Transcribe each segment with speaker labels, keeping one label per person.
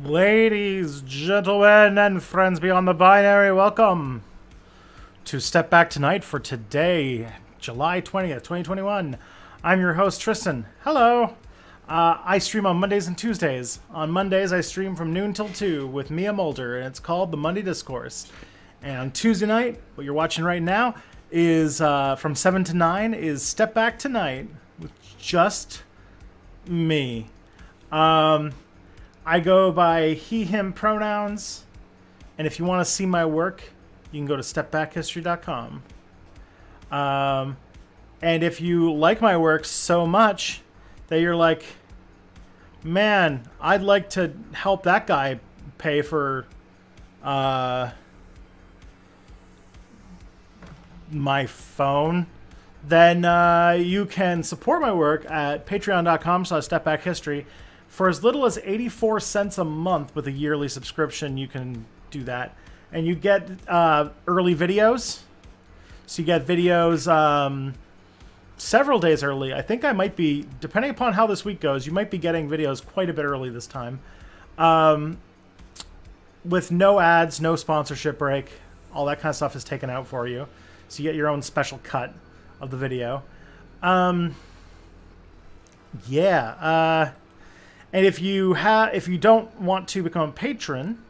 Speaker 1: Ladies, gentlemen, and friends beyond the binary, welcome to Step Back Tonight for today, July 20th, 2021. I'm your host, Tristan. Hello. I stream on Mondays and Tuesdays. On Mondays, I stream from noon till 2 with Mia Mulder, and it's called The Monday Discourse. And on Tuesday night, what you're watching right now is from 7 to 9 is Step Back Tonight with just me. I go by he, him pronouns, and if you want to see my work, you can go to stepbackhistory.com. And if you like my work so much that you're like, man, I'd like to help that guy pay for my phone, then you can support my work at patreon.com/stepbackhistory. For as little as 84 cents a month with a yearly subscription, you can do that. And you get early videos. So you get videos several days early. I think I might be, depending upon how this week goes, you might be getting videos quite a bit early this time. With no ads, no sponsorship break. All that kind of stuff is taken out for you. So you get your own special cut of the video. And if you don't want to become a patron,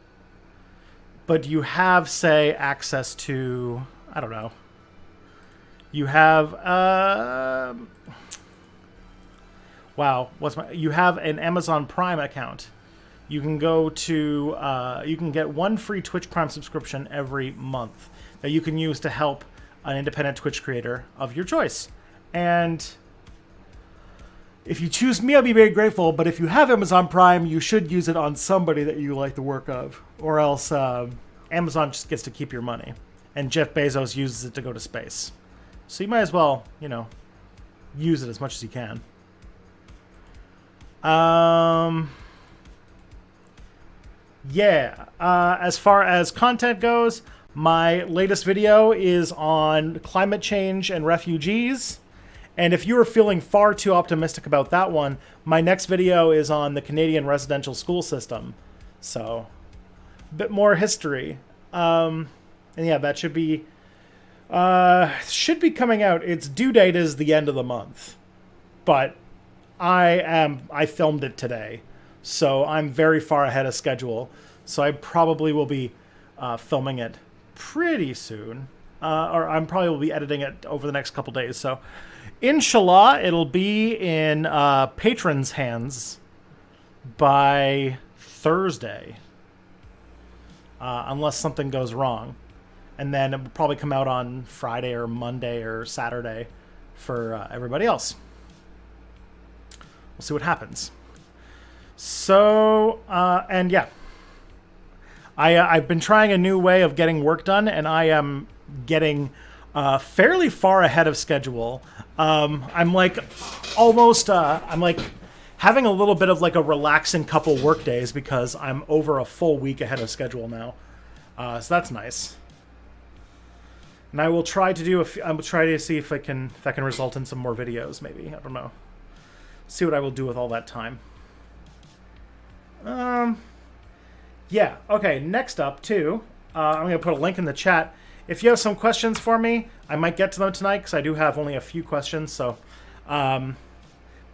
Speaker 1: but you have, say, access to, I don't know, you have you have an Amazon Prime account. You can go to you can get one free Twitch Prime subscription every month that you can use to help an independent Twitch creator of your choice. And if you choose me, I'll be very grateful. But if you have Amazon Prime, you should use it on somebody that you like the work of. Or else Amazon just gets to keep your money. And Jeff Bezos uses it to go to space. So you might as well, use it as much as you can. As far as content goes, my latest video is on climate change and refugees. And if you are feeling far too optimistic about that one, my next video is on the Canadian residential school system. So, a bit more history. That should be coming out. Its due date is the end of the month. But I filmed it today. So I'm very far ahead of schedule. So I probably will be filming it pretty soon. Or I probably will be editing it over the next couple days. So inshallah, it'll be in patrons' hands by Thursday, unless something goes wrong. And then it will probably come out on Friday or Monday or Saturday for everybody else. We'll see what happens. So, I've been trying a new way of getting work done, and I am getting fairly far ahead of schedule. I'm like having a little bit of like a relaxing couple work days because I'm over a full week ahead of schedule now. So that's nice. And I will try to see if that can result in some more videos. Maybe, I don't know. See what I will do with all that time. Okay. Next up too, I'm gonna put a link in the chat. If you have some questions for me, I might get to them tonight because I do have only a few questions. So, but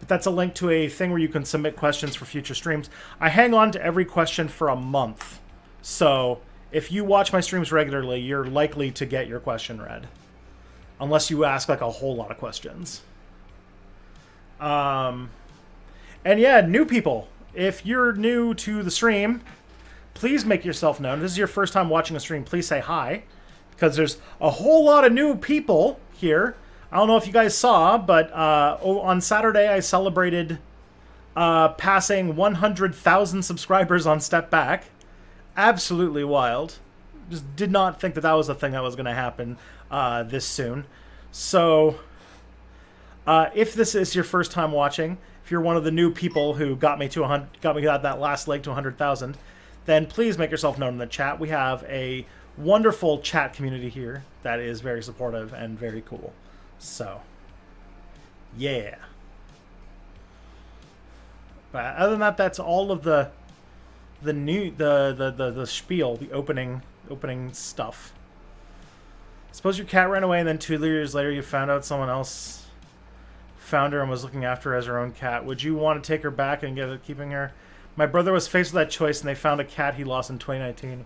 Speaker 1: that's a link to a thing where you can submit questions for future streams. I hang on to every question for a month. So if you watch my streams regularly, you're likely to get your question read. Unless you ask like a whole lot of questions. New people. If you're new to the stream, please make yourself known. If this is your first time watching a stream, please say hi. Because there's a whole lot of new people here. I don't know if you guys saw, but on Saturday I celebrated passing 100,000 subscribers on Step Back. Absolutely wild. Just did not think that was the thing that was going to happen this soon. So, if this is your first time watching, if you're one of the new people who got me that last leg to 100,000, then please make yourself known in the chat. We have a wonderful chat community here that is very supportive and very cool. So, yeah. But other than that, that's all of the the spiel, the opening stuff. Suppose your cat ran away and then 2 years later you found out someone else found her and was looking after her as her own cat. Would you want to take her back and get keeping her? My brother was faced with that choice and they found a cat he lost in 2019.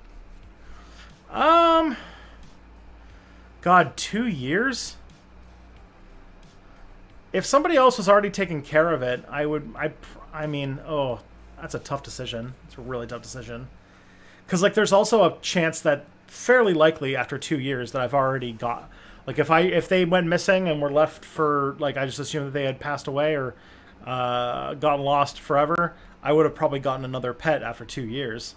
Speaker 1: God, 2 years? If somebody else was already taking care of it, I mean, oh, that's a tough decision. It's a really tough decision. Because, like, there's also a chance that, fairly likely, after 2 years, that I've already got... Like, if they went missing and were left for, like, I just assumed that they had passed away or gotten lost forever, I would have probably gotten another pet after 2 years,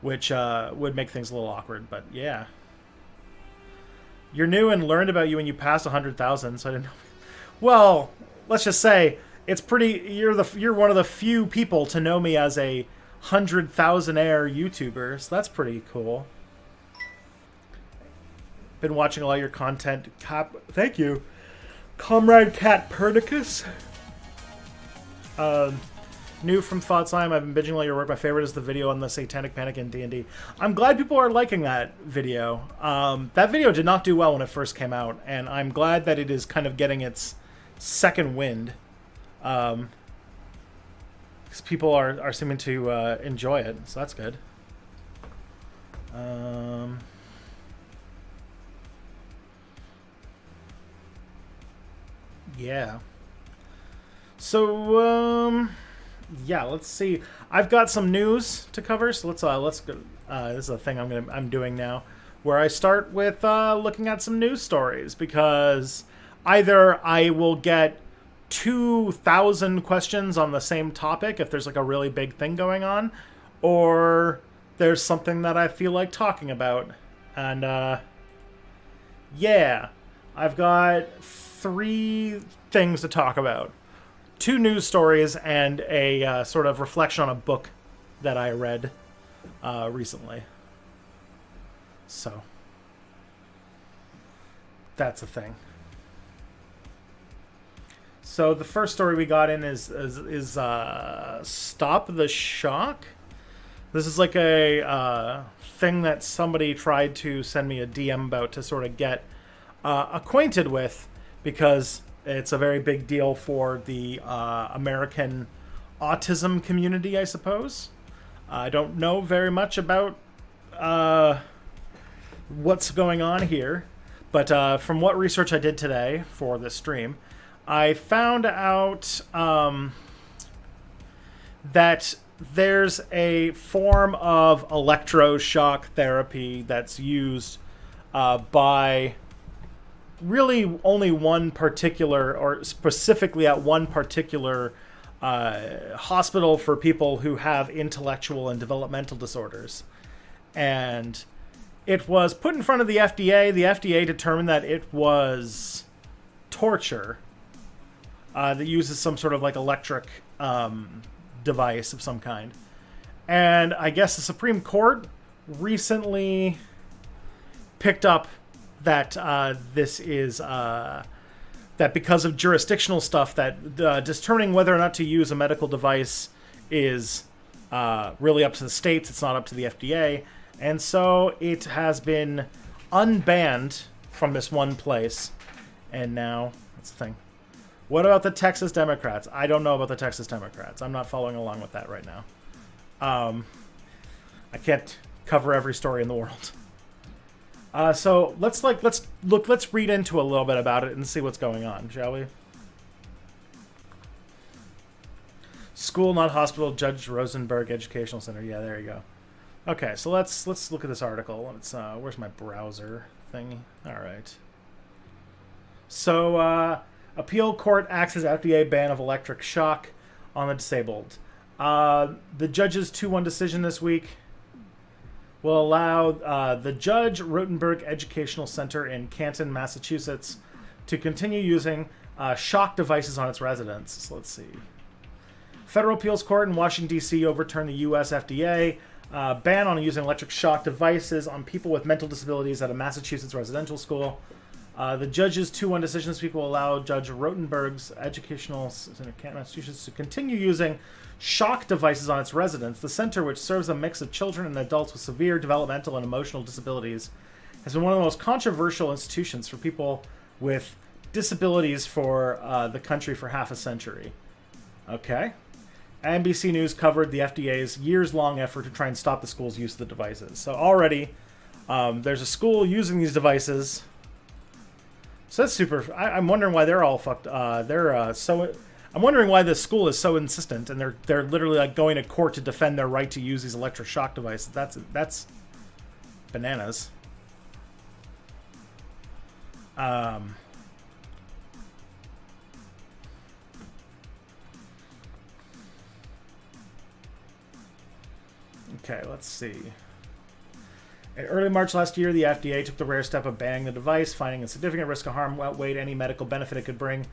Speaker 1: which would make things a little awkward, but yeah. You're new and learned about you when you passed 100,000, so I didn't know. Well, let's just say it's pretty. You're one of the few people to know me as a 100,000-air YouTuber, so that's pretty cool. Been watching a lot of your content. Thank you, Comrade Cat Pernicus. New from Thoughtslime. I've been binging all your work. My favorite is the video on the Satanic Panic in D&D. I'm glad people are liking that video. That video did not do well when it first came out, and I'm glad that it is kind of getting its second wind. Because people are seeming to enjoy it, so that's good. Yeah. So, yeah, let's see. I've got some news to cover, so let's go. This is a thing I'm doing now, where I start with looking at some news stories, because either I will get 2,000 questions on the same topic if there's like a really big thing going on, or there's something that I feel like talking about. And yeah, I've got 3 things to talk about. 2 news stories and a sort of reflection on a book that I read recently. So that's a thing. So the first story we got in is Stop the Shock. This is like a thing that somebody tried to send me a DM about to sort of get acquainted with, because it's a very big deal for the American autism community, I suppose. I don't know very much about what's going on here, but from what research I did today for this stream, I found out that there's a form of electroshock therapy that's used by really only one particular, or specifically at one particular hospital for people who have intellectual and developmental disorders. And it was put in front of the FDA. The FDA determined that it was torture that uses some sort of like electric device of some kind. And I guess the Supreme Court recently picked up that this is that because of jurisdictional stuff, that determining whether or not to use a medical device is really up to the states. It's not up to the FDA. And so it has been unbanned from this one place. And now, that's the thing. What about the Texas Democrats? I don't know about the Texas Democrats. I'm not following along with that right now. I can't cover every story in the world. So let's read into a little bit about it and see what's going on, shall we? School, not hospital, Judge Rosenberg Educational Center. Yeah, there you go. Okay, so let's look at this article. It's where's my browser thingy? All right. So appeal court axes FDA ban of electric shock on the disabled. The judge's 2-1 decision this week will allow the Judge Rotenberg Educational Center in Canton, Massachusetts, to continue using shock devices on its residents. So let's see. Federal appeals court in Washington, D.C. overturned the U.S. FDA ban on using electric shock devices on people with mental disabilities at a Massachusetts residential school. The judge's 2-1 decision this week will allow Judge Rotenberg's educational institutions to continue using shock devices on its residents. The center, which serves a mix of children and adults with severe developmental and emotional disabilities, has been one of the most controversial institutions for people with disabilities for the country for half a century. Okay. NBC News covered the FDA's years-long effort to try and stop the school's use of the devices. So already, there's a school using these devices. So that's super. I'm wondering why they're all fucked. I'm wondering why this school is so insistent, and they're literally like going to court to defend their right to use these electric shock devices. That's bananas. Okay, let's see. In early March last year, the FDA took the rare step of banning the device, finding a significant risk of harm outweighed any medical benefit it could bring.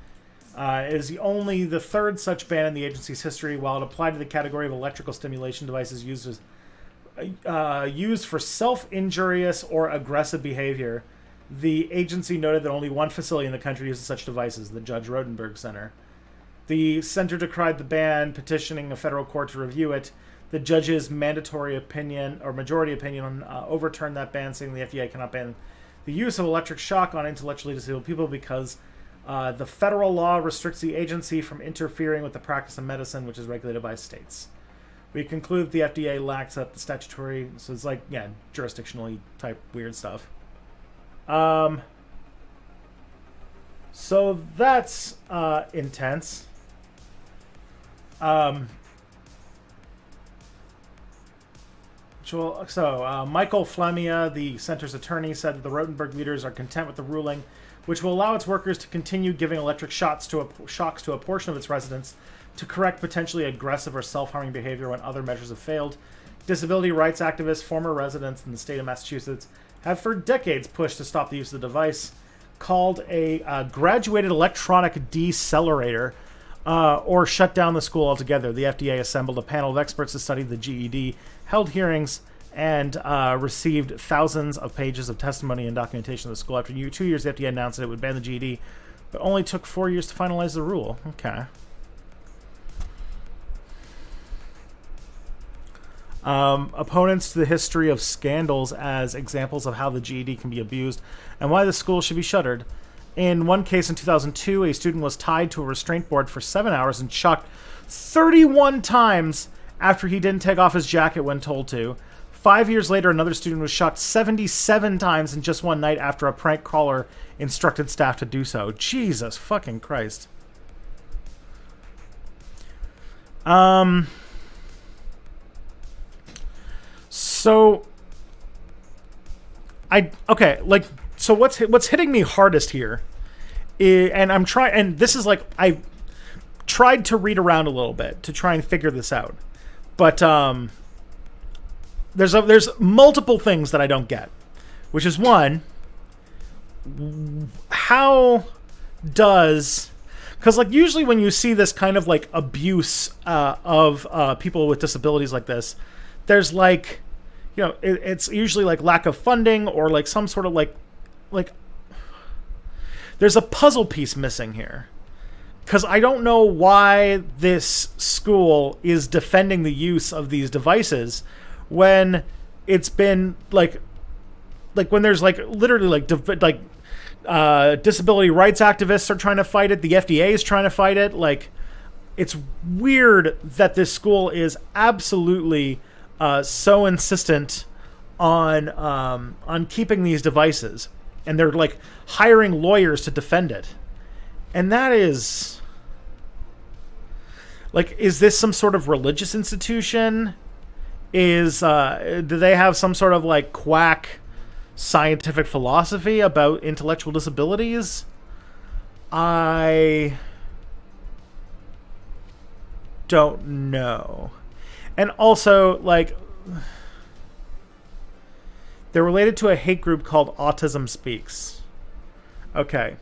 Speaker 1: It is only the third such ban in the agency's history. While it applied to the category of electrical stimulation devices used for self-injurious or aggressive behavior, the agency noted that only one facility in the country uses such devices, the Judge Rotenberg Center. The center decried the ban, petitioning a federal court to review it. The judge's majority opinion overturned that ban, saying the FDA cannot ban the use of electric shock on intellectually disabled people because the federal law restricts the agency from interfering with the practice of medicine, which is regulated by states. We conclude that the FDA lacks the statutory, so it's like, yeah, jurisdictionally type weird stuff. So that's intense. Michael Flemia, the center's attorney, said that the Rotenberg leaders are content with the ruling, which will allow its workers to continue giving electric shocks to a portion of its residents to correct potentially aggressive or self-harming behavior when other measures have failed. Disability rights activists, former residents in the state of Massachusetts, have for decades pushed to stop the use of the device, called a graduated electronic decelerator, or shut down the school altogether. The FDA assembled a panel of experts to study the GED, held hearings, and received thousands of pages of testimony and documentation of the school. After 2 years, the FDA announced that it would ban the GED, but only took 4 years to finalize the rule. Okay. Opponents to the history of scandals as examples of how the GED can be abused and why the school should be shuttered. In one case in 2002, a student was tied to a restraint board for 7 hours and shocked 31 times after he didn't take off his jacket when told to. 5 years later, another student was shocked 77 times in just one night after a prank caller instructed staff to do so. Jesus fucking Christ. So what's hitting me hardest here and I'm trying, and this is like, I tried to read around a little bit to try and figure this out, but there's multiple things that I don't get, which is one, how does, because like usually when you see this kind of like abuse of people with disabilities like this, there's like, you know, it's usually like lack of funding or like some sort of like there's a puzzle piece missing here. Because I don't know why this school is defending the use of these devices when it's been like when there's like literally like disability rights activists are trying to fight it, the FDA is trying to fight it. Like, it's weird that this school is absolutely so insistent on keeping these devices, and they're like hiring lawyers to defend it. And that is like, is this some sort of religious institution? Do they have some sort of like quack scientific philosophy about intellectual disabilities? I don't know. And also, like, they're related to a hate group called Autism Speaks. Okay.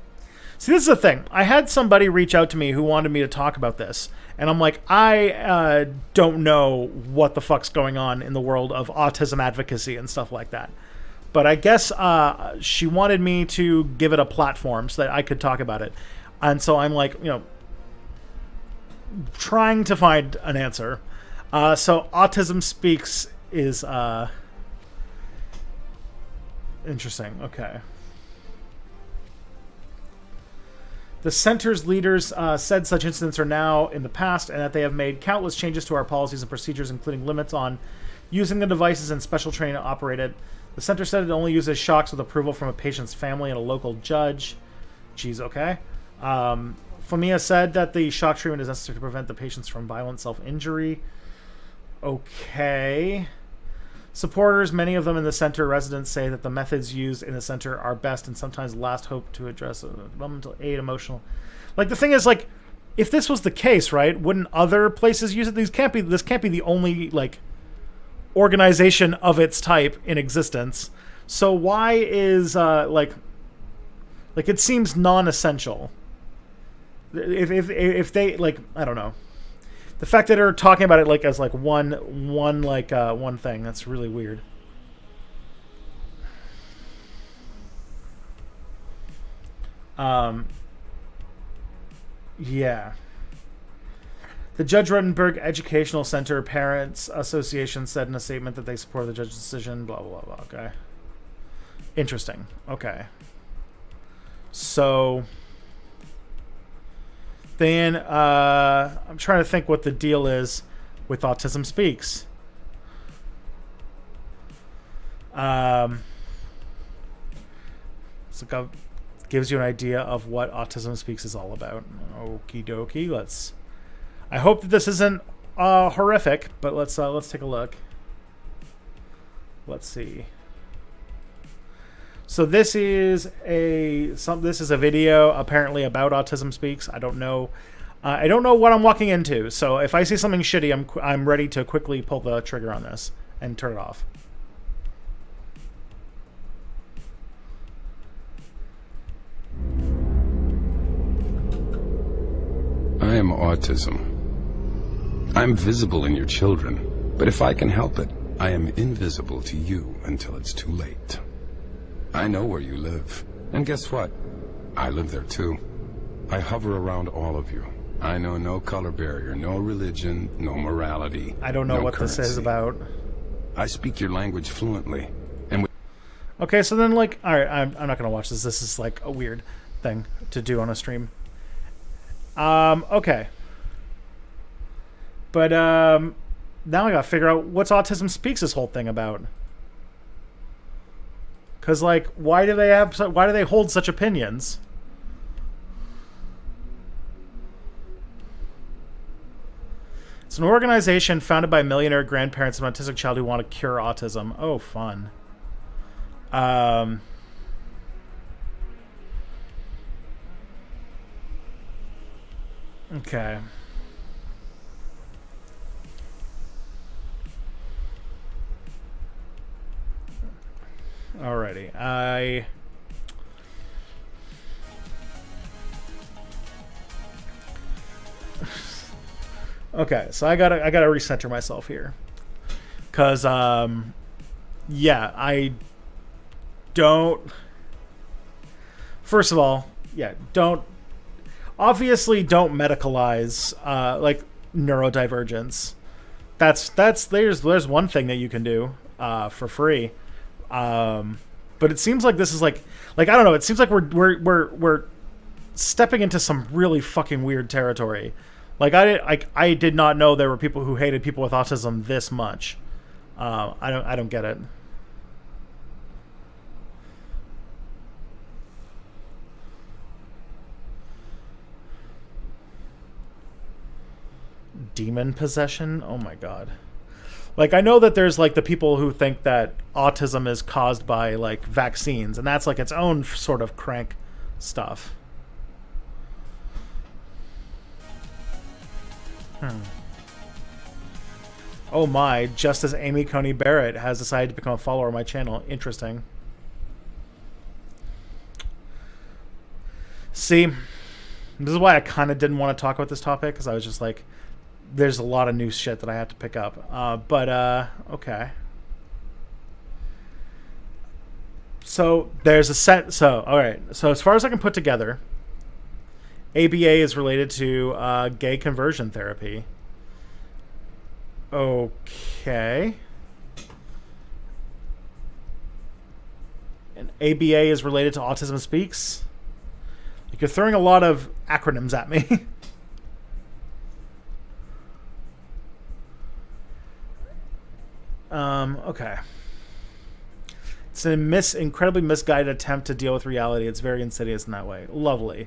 Speaker 1: See, this is the thing. I had somebody reach out to me who wanted me to talk about this. And I'm like, I don't know what the fuck's going on in the world of autism advocacy and stuff like that. But I guess she wanted me to give it a platform so that I could talk about it. And so I'm like, trying to find an answer. So Autism Speaks is interesting. Okay. The center's leaders said such incidents are now in the past and that they have made countless changes to our policies and procedures, including limits on using the devices and special training to operate it. The center said it only uses shocks with approval from a patient's family and a local judge. Geez, okay. Flamia said that the shock treatment is necessary to prevent the patients from violent self-injury. Okay. Supporters, many of them in the center residents, say that the methods used in the center are best and sometimes last hope to address developmental aid, emotional. Like, the thing is, like, if this was the case, right, wouldn't other places use it? This can't be the only, like, organization of its type in existence. So why is like it seems non-essential. If they, like, I don't know, the fact that they're talking about it like as like one thing, that's really weird. Yeah. The Judge Rotenberg Educational Center Parents Association said in a statement that they support the judge's decision, blah, blah, blah. Okay. Interesting. Okay. So then I'm trying to think what the deal is with Autism Speaks. So gives you an idea of what Autism Speaks is all about. Okie dokie. I hope that this isn't horrific, but let's take a look. Let's see. So this is a video apparently about Autism Speaks. I don't know what I'm walking into. So if I see something shitty, I'm ready to quickly pull the trigger on this and turn it off.
Speaker 2: I am autism. I'm visible in your children, but if I can help it, I am invisible to you until it's too late. I know where you live, and guess what? I live there too. I hover around all of you. I know no color barrier, no religion, no morality.
Speaker 1: I don't know what currency. This is about.
Speaker 2: I speak your language fluently. And
Speaker 1: okay, so then, like, all right, I'm not gonna watch this. This is like a weird thing to do on a stream. Okay. But now I gotta figure out what's Autism Speaks this whole thing about. Cause like, why do they hold such opinions? It's an organization founded by millionaire grandparents of an autistic child who want to cure autism. Oh, fun. Okay. Alrighty. Okay, so I gotta recenter myself here, cause yeah, I don't. First of all, yeah, obviously don't medicalize like neurodivergence. There's one thing that you can do for free. But it seems like this is like I don't know. It seems like we're stepping into some really fucking weird territory. Like I did not know there were people who hated people with autism this much. I don't get it. Demon possession? Oh my god. Like, I know that there's, like, the people who think that autism is caused by, like, vaccines, and that's, like, its own sort of crank stuff. Oh my, just as Amy Coney Barrett has decided to become a follower of my channel. Interesting. See, this is why I kind of didn't want to talk about this topic, because I was just like, there's a lot of new shit that I had to pick up. But okay. So there's a set. So, all right. So as far as I can put together, ABA is related to gay conversion therapy. Okay. And ABA is related to Autism Speaks. Like, you're throwing a lot of acronyms at me. Okay. It's an incredibly misguided attempt to deal with reality. It's very insidious in that way. Lovely.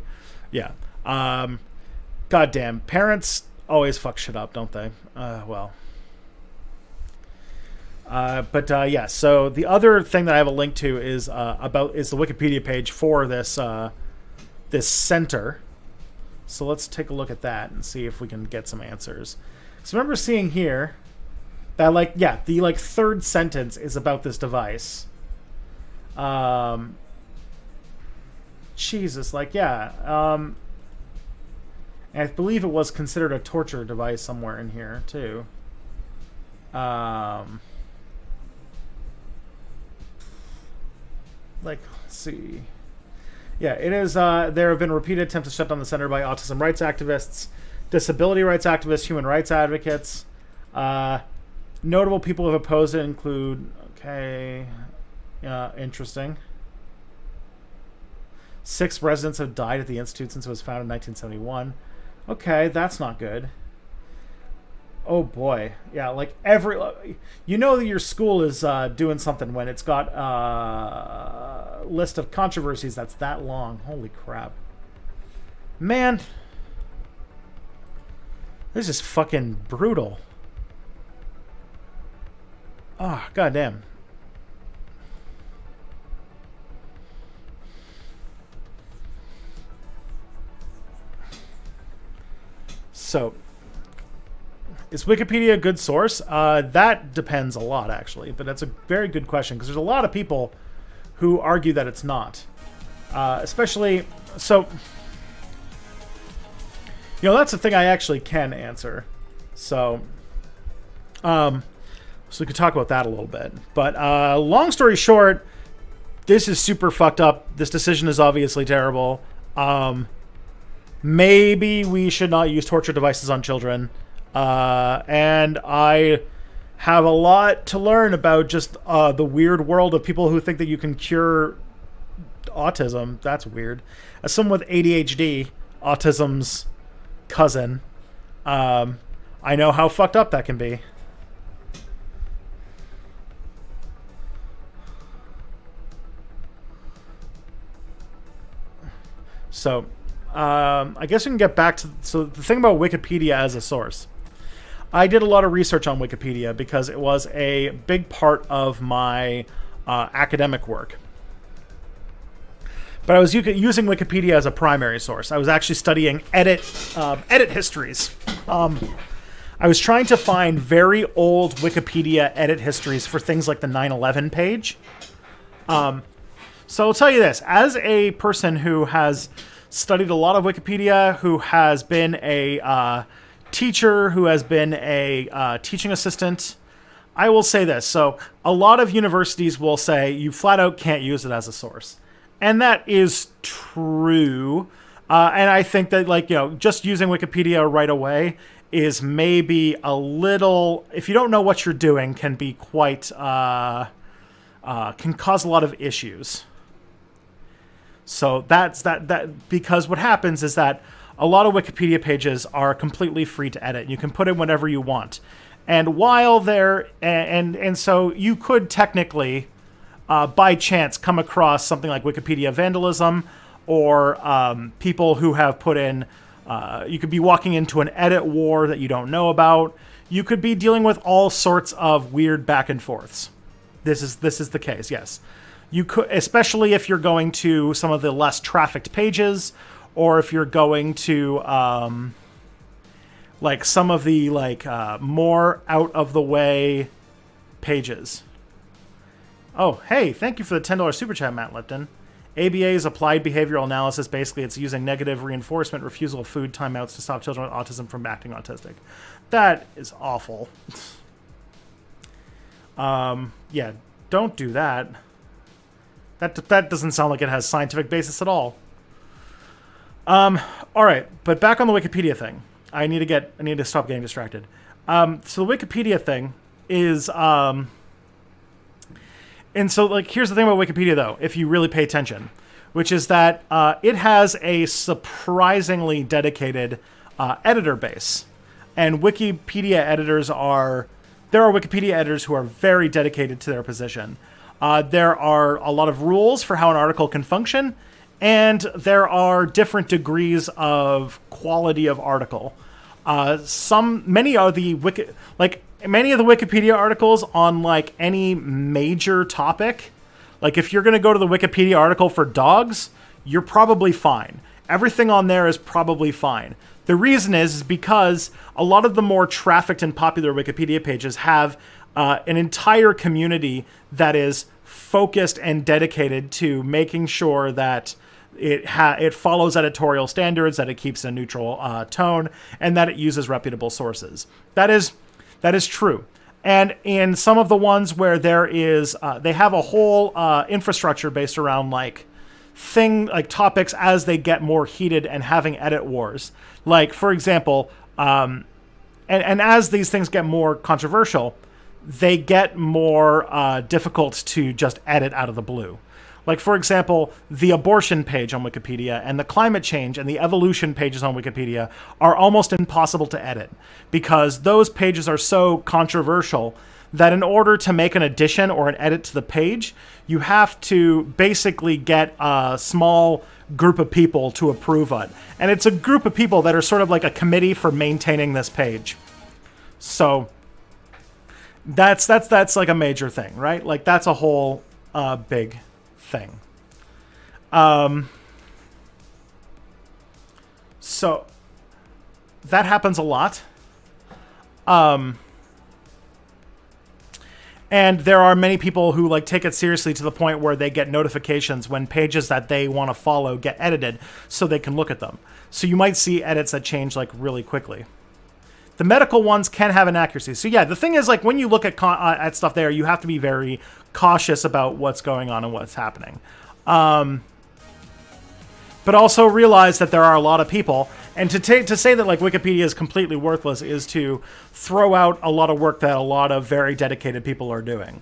Speaker 1: Yeah. Goddamn. Parents always fuck shit up, don't they? Well. Yeah. So the other thing that I have a link to is the Wikipedia page for this this center. So let's take a look at that and see if we can get some answers. So remember seeing here that the third sentence is about this device. Jesus, and I believe it was considered a torture device somewhere in here too. Let's see. Yeah, it is. There have been repeated attempts to shut down the center by autism rights activists, disability rights activists, human rights advocates. Notable people who have opposed it include, interesting. 6 residents have died at the institute since it was founded in 1971. Okay, that's not good. Oh boy. Yeah, like you know that your school is doing something when it's got a list of controversies that's that long. Holy crap. Man. This is fucking brutal. Oh, goddamn. So, is Wikipedia a good source? That depends a lot, actually. But that's a very good question, because there's a lot of people who argue that it's not. Especially, so... You know, that's the thing I actually can answer. So we could talk about that a little bit. But long story short, this is super fucked up. This decision is obviously terrible. Maybe we should not use torture devices on children. And I have a lot to learn about just the weird world of people who think that you can cure autism. That's weird. As someone with ADHD, autism's cousin, I know how fucked up that can be. So, I guess we can get back to... So, the thing about Wikipedia as a source. I did a lot of research on Wikipedia because it was a big part of my academic work. But I was using Wikipedia as a primary source. I was actually studying edit histories. I was trying to find very old Wikipedia edit histories for things like the 9/11 page. So I'll tell you this. As a person who has studied a lot of Wikipedia, who has been a teacher, who has been a teaching assistant, I will say this. So a lot of universities will say you flat out can't use it as a source. And that is true. And I think that, just using Wikipedia right away is maybe a little, if you don't know what you're doing, can be quite, can cause a lot of issues. So that's that because what happens is that a lot of Wikipedia pages are completely free to edit. You can put in whatever you want. And while they're, and so you could technically, by chance, come across something like Wikipedia vandalism, or people who have put in, you could be walking into an edit war that you don't know about. You could be dealing with all sorts of weird back and forths. This is the case, yes. You could, especially if you're going to some of the less trafficked pages, or if you're going to some of the more out of the way pages. Oh, hey, thank you for the $10 super chat, Matt Lipton. ABA is applied behavioral analysis. Basically, it's using negative reinforcement, refusal of food, timeouts to stop children with autism from acting autistic. That is awful. Yeah, don't do that. That doesn't sound like it has scientific basis at all. All right, but back on the Wikipedia thing. I need to stop getting distracted. So the Wikipedia thing is, and so like here's the thing about Wikipedia though, if you really pay attention, which is that it has a surprisingly dedicated editor base, and Wikipedia editors there are Wikipedia editors who are very dedicated to their position. There are a lot of rules for how an article can function, and there are different degrees of quality of article. Many of the Wikipedia articles on like any major topic, like if you're going to go to the Wikipedia article for dogs, you're probably fine. Everything on there is probably fine. The reason is because a lot of the more trafficked and popular Wikipedia pages have an entire community that is focused and dedicated to making sure that it follows editorial standards, that it keeps a neutral tone, and that it uses reputable sources. That is true. And in some of the ones where there is, they have a whole infrastructure based around like topics as they get more heated and having edit wars. Like, for example, and as these things get more controversial, they get more difficult to just edit out of the blue. Like, for example, the abortion page on Wikipedia and the climate change and the evolution pages on Wikipedia are almost impossible to edit because those pages are so controversial that in order to make an addition or an edit to the page, you have to basically get a small group of people to approve it. And it's a group of people that are sort of like a committee for maintaining this page. So that's like a major thing, right? Like that's a whole big thing. So that happens a lot. And there are many people who like take it seriously to the point where they get notifications when pages that they want to follow get edited so they can look at them. So you might see edits that change like really quickly. The medical ones can have inaccuracies. So yeah, the thing is like when you look at stuff there, you have to be very cautious about what's going on and what's happening. But also realize that there are a lot of people. And to say that like Wikipedia is completely worthless is to throw out a lot of work that a lot of very dedicated people are doing.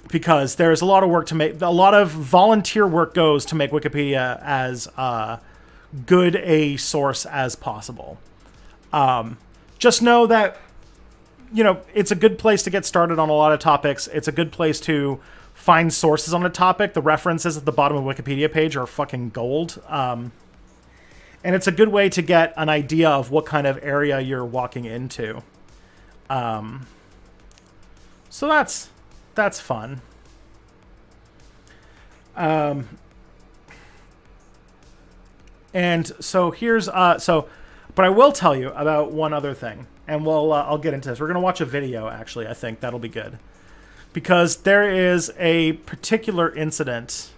Speaker 1: Because there's a lot of work to make, a lot of volunteer work goes to make Wikipedia as good a source as possible. Just know that, you know, it's a good place to get started on a lot of topics. It's a good place to find sources on a topic. The references at the bottom of a Wikipedia page are fucking gold. And it's a good way to get an idea of what kind of area you're walking into. So that's fun. And so here's but I will tell you about one other thing, and I'll get into this. We're gonna watch a video, actually. I think that'll be good, because there is a particular incident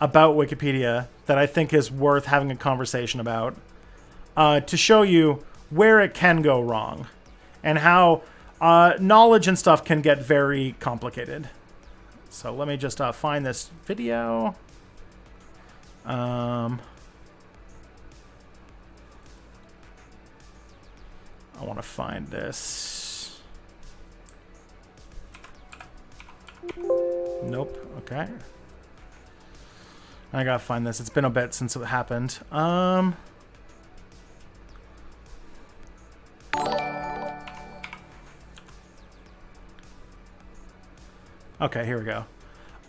Speaker 1: about Wikipedia that I think is worth having a conversation about, to show you where it can go wrong and how knowledge and stuff can get very complicated. So let me just find this video. I want to find this. Nope. Okay. I gotta find this. It's been a bit since it happened. Okay, here we go.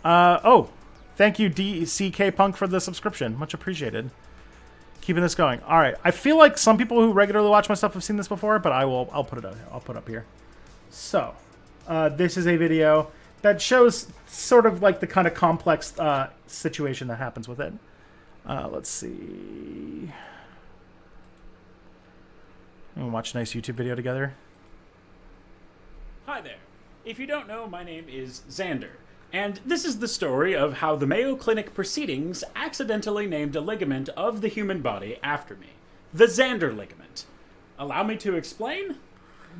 Speaker 1: Oh, thank you, DCK Punk, for the subscription. Much appreciated. Keeping this going. All right. I feel like some people who regularly watch my stuff have seen this before, but I'll put it out here. I'll put it up here. So, this is a video that shows sort of like the kind of complex situation that happens with it. Let's see. We'll watch a nice YouTube video together.
Speaker 3: Hi there. If you don't know, my name is Xander, and this is the story of how the Mayo Clinic proceedings accidentally named a ligament of the human body after me. The Xander ligament. Allow me to explain?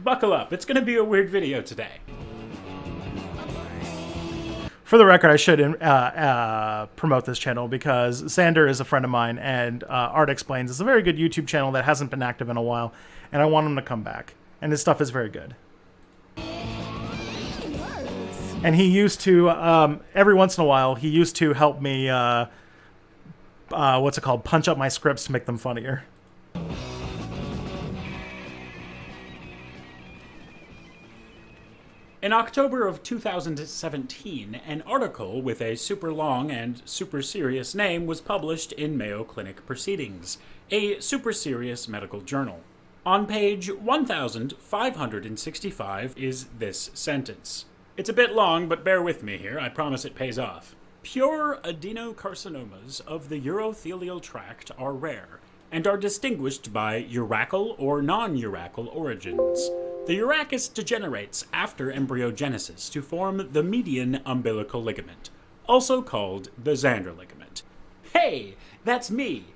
Speaker 3: Buckle up, it's going to be a weird video today.
Speaker 1: For the record, I should promote this channel because Xander is a friend of mine, and Art Explains is a very good YouTube channel that hasn't been active in a while, and I want him to come back. And his stuff is very good. And he used to, every once in a while, he used to help me, punch up my scripts to make them funnier.
Speaker 3: In October of 2017, an article with a super long and super serious name was published in Mayo Clinic Proceedings, a super serious medical journal. On page 1565 is this sentence. It's a bit long, but bear with me here, I promise it pays off. Pure adenocarcinomas of the urothelial tract are rare, and are distinguished by urachal or non-urachal origins. The urachus degenerates after embryogenesis to form the median umbilical ligament, also called the Xander ligament. Hey, that's me!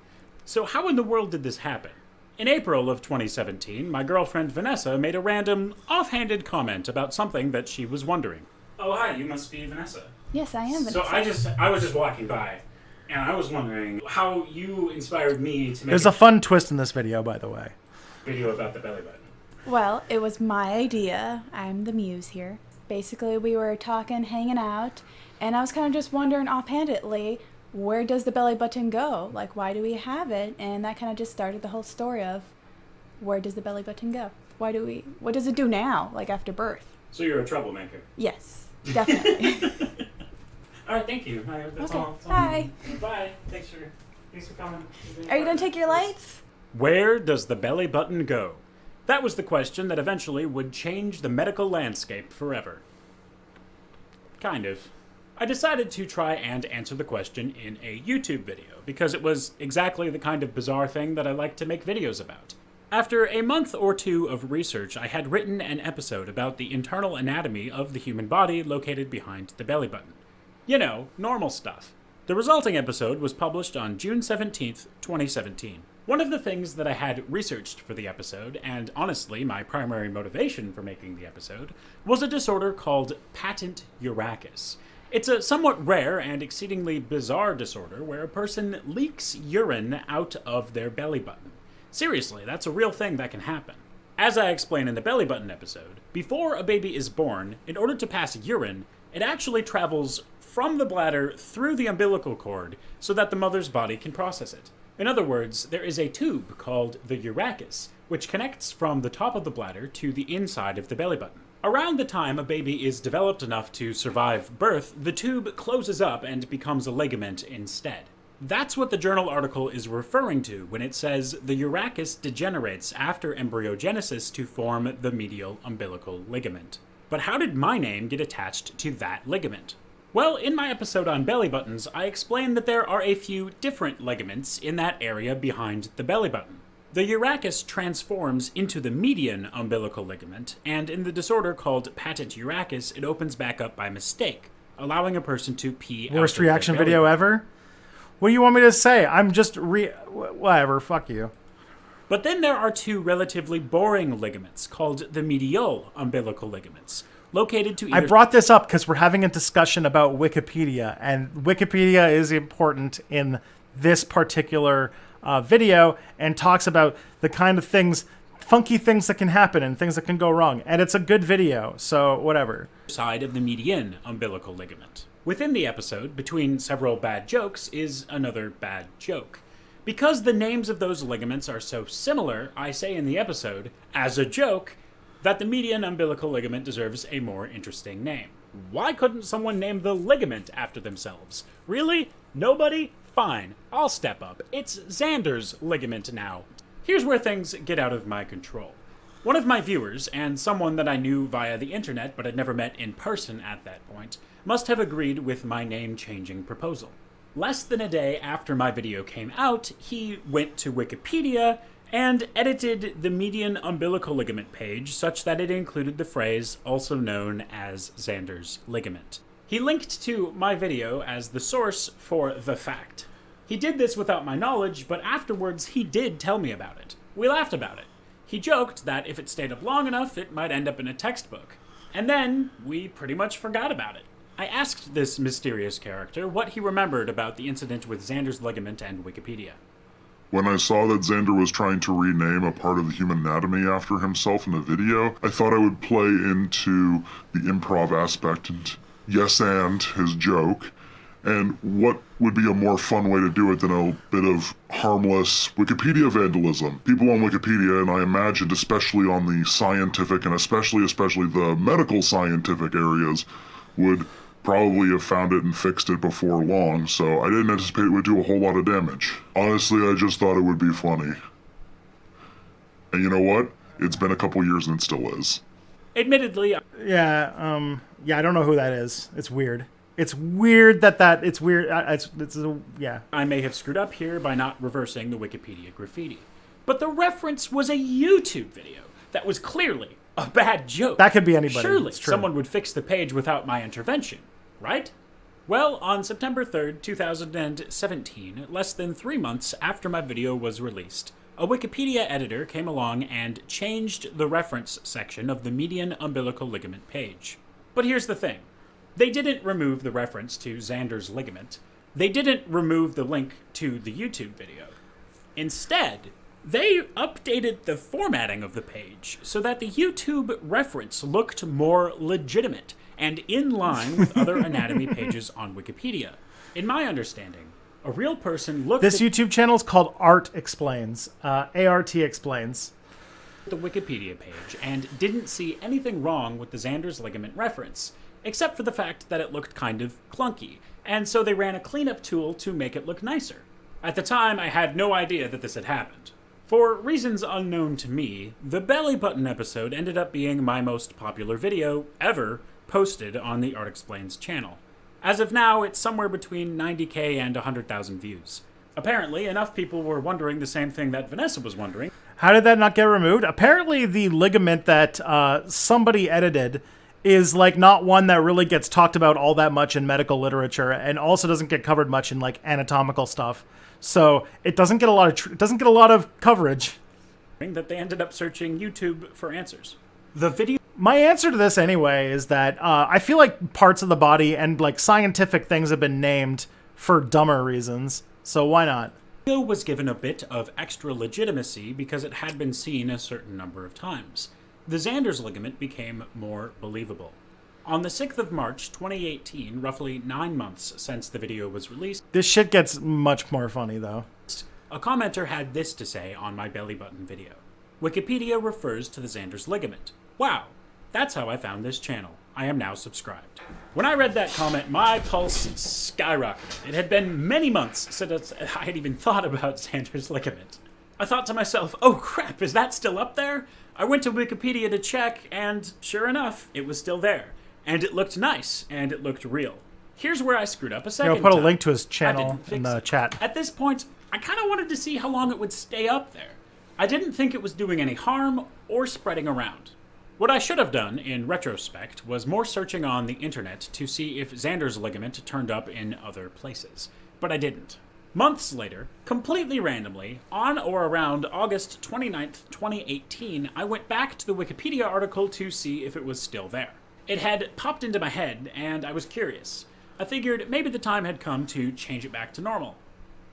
Speaker 3: So how in the world did this happen? In April of 2017, my girlfriend Vanessa made a random, offhanded comment about something that she was wondering. Oh, hi, you must be Vanessa.
Speaker 4: Yes, I am Vanessa.
Speaker 3: So I was just walking by, and I was wondering how you inspired me to make
Speaker 1: There's a fun twist in this video, by the way.
Speaker 3: video about the belly button.
Speaker 4: Well, it was my idea. I'm the muse here. Basically, we were talking, hanging out, and I was kind of just wondering offhandedly, where does the belly button go? Like, why do we have it? And that kind of just started the whole story of, where does the belly button go? What does it do now, like after birth?
Speaker 3: So you're a troublemaker.
Speaker 4: Yes, definitely.
Speaker 3: All right, thank you. That's
Speaker 4: Okay.
Speaker 3: all.
Speaker 4: Bye.
Speaker 3: Bye. Thanks for coming.
Speaker 4: Are you going to take your lights?
Speaker 3: Where does the belly button go? That was the question that eventually would change the medical landscape forever. Kind of. I decided to try and answer the question in a YouTube video, because it was exactly the kind of bizarre thing that I like to make videos about. After a month or two of research, I had written an episode about the internal anatomy of the human body located behind the belly button. You know, normal stuff. The resulting episode was published on June 17th, 2017. One of the things that I had researched for the episode, and honestly my primary motivation for making the episode, was a disorder called patent urachus. It's a somewhat rare and exceedingly bizarre disorder where a person leaks urine out of their belly button. Seriously, that's a real thing that can happen. As I explain in the belly button episode, before a baby is born, in order to pass urine, it actually travels from the bladder through the umbilical cord so that the mother's body can process it. In other words, there is a tube called the urachus, which connects from the top of the bladder to the inside of the belly button. Around the time a baby is developed enough to survive birth, the tube closes up and becomes a ligament instead. That's what the journal article is referring to when it says the urachus degenerates after embryogenesis to form the medial umbilical ligament. But how did my name get attached to that ligament? Well, in my episode on belly buttons, I explained that there are a few different ligaments in that area behind the belly button. The urachus transforms into the median umbilical ligament, and in the disorder called patent urachus, it opens back up by mistake, allowing a person to pee out
Speaker 1: Worst
Speaker 3: of their
Speaker 1: reaction
Speaker 3: belly
Speaker 1: video
Speaker 3: button.
Speaker 1: ever? What do you want me to say? I'm just whatever, fuck you.
Speaker 3: But then there are two relatively boring ligaments called the medial umbilical ligaments, located to either...
Speaker 1: I brought this up because we're having a discussion about Wikipedia, and Wikipedia is important in this particular video and talks about the kind of things, funky things that can happen and things that can go wrong. And it's a good video, so whatever.
Speaker 3: Side of the median umbilical ligament. Within the episode, between several bad jokes, is another bad joke. Because the names of those ligaments are so similar, I say in the episode, as a joke, that the median umbilical ligament deserves a more interesting name. Why couldn't someone name the ligament after themselves? Really? Nobody? Fine, I'll step up. It's Xander's ligament now. Here's where things get out of my control. One of my viewers, and someone that I knew via the internet but had never met in person at that point, must have agreed with my name-changing proposal. Less than a day after my video came out, he went to Wikipedia and edited the median umbilical ligament page such that it included the phrase also known as Xander's ligament. He linked to my video as the source for the fact. He did this without my knowledge, but afterwards he did tell me about it. We laughed about it. He joked that if it stayed up long enough, it might end up in a textbook. And then we pretty much forgot about it. I asked this mysterious character what he remembered about the incident with Xander's ligament and Wikipedia.
Speaker 5: When I saw that Xander was trying to rename a part of the human anatomy after himself in a video, I thought I would play into the improv aspect and yes and his joke, and what would be a more fun way to do it than a bit of harmless Wikipedia vandalism. People on Wikipedia, and I imagined especially on the scientific and especially the medical scientific areas, would probably have found it and fixed it before long, so I didn't anticipate it would do a whole lot of damage. Honestly, I just thought it would be funny. And you know what? It's been a couple years and it still is.
Speaker 3: Admittedly,
Speaker 1: Yeah, I don't know who that is. It's weird. It's weird it's weird. Yeah.
Speaker 3: I may have screwed up here by not reversing the Wikipedia graffiti. But the reference was a YouTube video that was clearly a bad joke.
Speaker 1: That could be anybody.
Speaker 3: Surely
Speaker 1: It's true.
Speaker 3: someone would fix the page without my intervention, right? Well, on September 3rd, 2017, less than 3 months after my video was released, a Wikipedia editor came along and changed the reference section of the median umbilical ligament page. But here's the thing. They didn't remove the reference to Xander's ligament. They didn't remove the link to the YouTube video. Instead, they updated the formatting of the page so that the YouTube reference looked more legitimate and in line with other anatomy pages on Wikipedia. In my understanding, a real person looked
Speaker 1: This
Speaker 3: at
Speaker 1: YouTube channel is called Art Explains. ART Explains.
Speaker 3: the Wikipedia page and didn't see anything wrong with the Xander's ligament reference, except for the fact that it looked kind of clunky, and so they ran a cleanup tool to make it look nicer. At the time, I had no idea that this had happened. For reasons unknown to me, the belly button episode ended up being my most popular video ever posted on the Art Explains channel. As of now, it's somewhere between 90k and 100,000 views. Apparently, enough people were wondering the same thing that Vanessa was wondering.
Speaker 1: How did that not get removed? Apparently, the ligament that somebody edited is like not one that really gets talked about all that much in medical literature, and also doesn't get covered much in like anatomical stuff. So it doesn't get a lot of coverage.
Speaker 3: That they ended up searching YouTube for answers. The video
Speaker 1: My answer to this anyway is that I feel like parts of the body and like scientific things have been named for dumber reasons. So why not?
Speaker 3: was given a bit of extra legitimacy because it had been seen a certain number of times. The Xander's ligament became more believable. On the 6th of March, 2018, roughly 9 months since the video was released,
Speaker 1: This shit gets much more funny though.
Speaker 3: a commenter had this to say on my belly button video. Wikipedia refers to the Xander's ligament. Wow, that's how I found this channel. I am now subscribed. When I read that comment, my pulse skyrocketed. It had been many months since I had even thought about Xander's ligament. I thought to myself, oh crap, is that still up there? I went to Wikipedia to check, and sure enough, it was still there. And it looked nice, and it looked real. Here's where I screwed up a second
Speaker 1: I'll put a
Speaker 3: time.
Speaker 1: link to his
Speaker 3: I
Speaker 1: channel
Speaker 3: didn't
Speaker 1: in
Speaker 3: fix
Speaker 1: the
Speaker 3: it.
Speaker 1: chat.
Speaker 3: At this point, I kind of wanted to see how long it would stay up there. I didn't think it was doing any harm or spreading around. What I should have done, in retrospect, was more searching on the internet to see if Xander's ligament turned up in other places. But I didn't. Months later, completely randomly, on or around August 29th, 2018, I went back to the Wikipedia article to see if it was still there. It had popped into my head, and I was curious. I figured maybe the time had come to change it back to normal.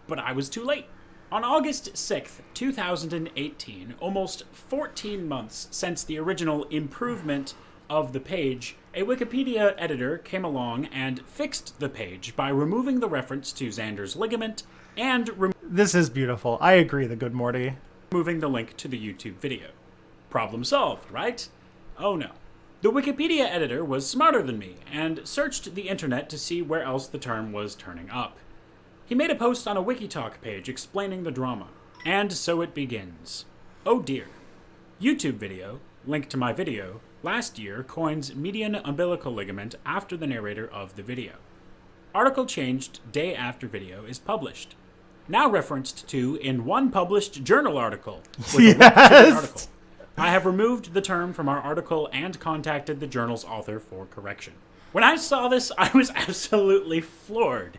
Speaker 3: But I was too late. On August 6th, 2018, almost 14 months since the original improvement of the page, a Wikipedia editor came along and fixed the page by removing the reference to Xander's ligament and
Speaker 1: This is beautiful. I agree, the good Morty.
Speaker 3: removing the link to the YouTube video. Problem solved, right? Oh no. The Wikipedia editor was smarter than me and searched the internet to see where else the term was turning up. He made a post on a Wikitalk page explaining the drama. And so it begins. Oh dear. YouTube video, link to my video, last year coins median umbilical ligament after the narrator of the video. Article changed day after video is published. Now referenced to in one published journal article. With a link to the article. I have removed the term from our article and contacted the journal's author for correction. When I saw this, I was absolutely floored.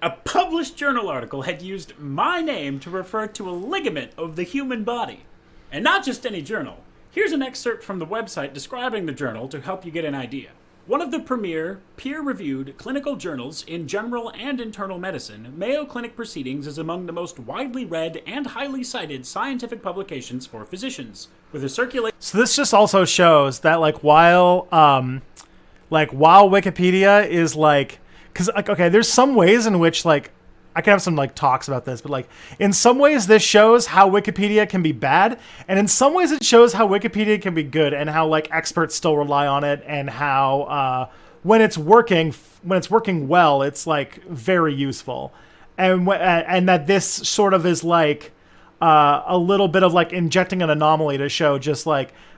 Speaker 3: A published journal article had used my name to refer to a ligament of the human body. And not just any journal. Here's an excerpt from the website describing the journal to help you get an idea. One of the premier, peer-reviewed clinical journals in general and internal medicine, Mayo Clinic Proceedings is among the most widely read and highly cited scientific publications for physicians, with a circulation.
Speaker 1: So this just also shows that while Wikipedia is because okay, there's some ways in which I can have some talks about this, but in some ways this shows how Wikipedia can be bad, and in some ways it shows how Wikipedia can be good, and how experts still rely on it, and how when it's working well, it's very useful, and that this sort of is a little bit of injecting an anomaly to show just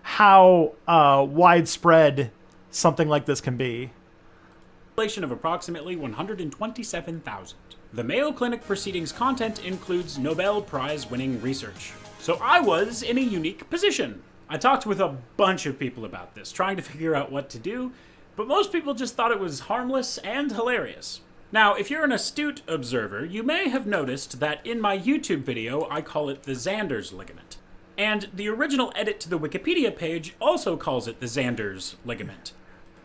Speaker 1: how widespread something like this can be.
Speaker 3: Of approximately 127,000. The Mayo Clinic Proceedings content includes Nobel Prize-winning research. So I was in a unique position. I talked with a bunch of people about this, trying to figure out what to do, but most people just thought it was harmless and hilarious. Now, if you're an astute observer, you may have noticed that in my YouTube video, I call it the Xander's ligament. And the original edit to the Wikipedia page also calls it the Xander's ligament.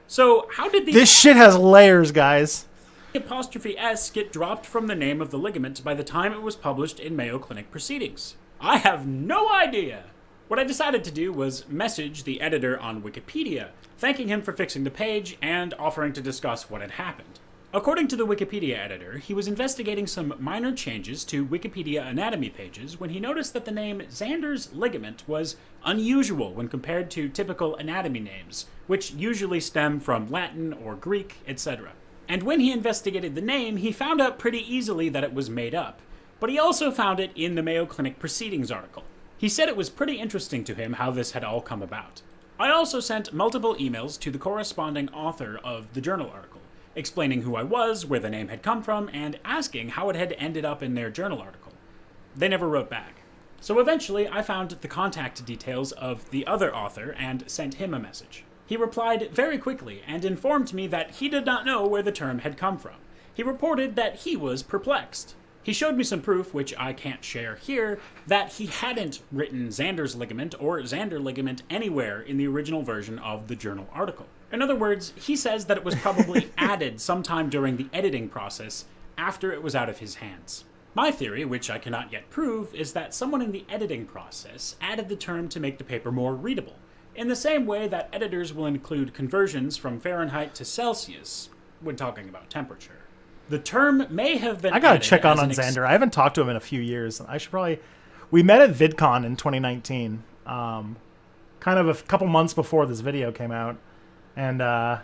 Speaker 3: So how did
Speaker 1: This shit has layers, guys.
Speaker 3: Apostrophe S get dropped from the name of the ligament by the time it was published in Mayo Clinic Proceedings? I have no idea. What I decided to do was message the editor on Wikipedia, thanking him for fixing the page and offering to discuss what had happened. According to the Wikipedia editor, he was investigating some minor changes to Wikipedia anatomy pages when he noticed that the name Xander's ligament was unusual when compared to typical anatomy names, which usually stem from Latin or Greek, etc. And when he investigated the name, he found out pretty easily that it was made up. But he also found it in the Mayo Clinic Proceedings article. He said it was pretty interesting to him how this had all come about. I also sent multiple emails to the corresponding author of the journal article, explaining who I was, where the name had come from, and asking how it had ended up in their journal article. They never wrote back. So eventually, I found the contact details of the other author and sent him a message. He replied very quickly and informed me that he did not know where the term had come from. He reported that he was perplexed. He showed me some proof, which I can't share here, that he hadn't written Xander's ligament or Xander ligament anywhere in the original version of the journal article. In other words, he says that it was probably added sometime during the editing process after it was out of his hands. My theory, which I cannot yet prove, is that someone in the editing process added the term to make the paper more readable, in the same way that editors will include conversions from Fahrenheit to Celsius when talking about temperature. The term may have been.
Speaker 1: I gotta check on Xander. I haven't talked to him in a few years. I should probably. We met at VidCon in 2019, kind of a couple months before this video came out, and I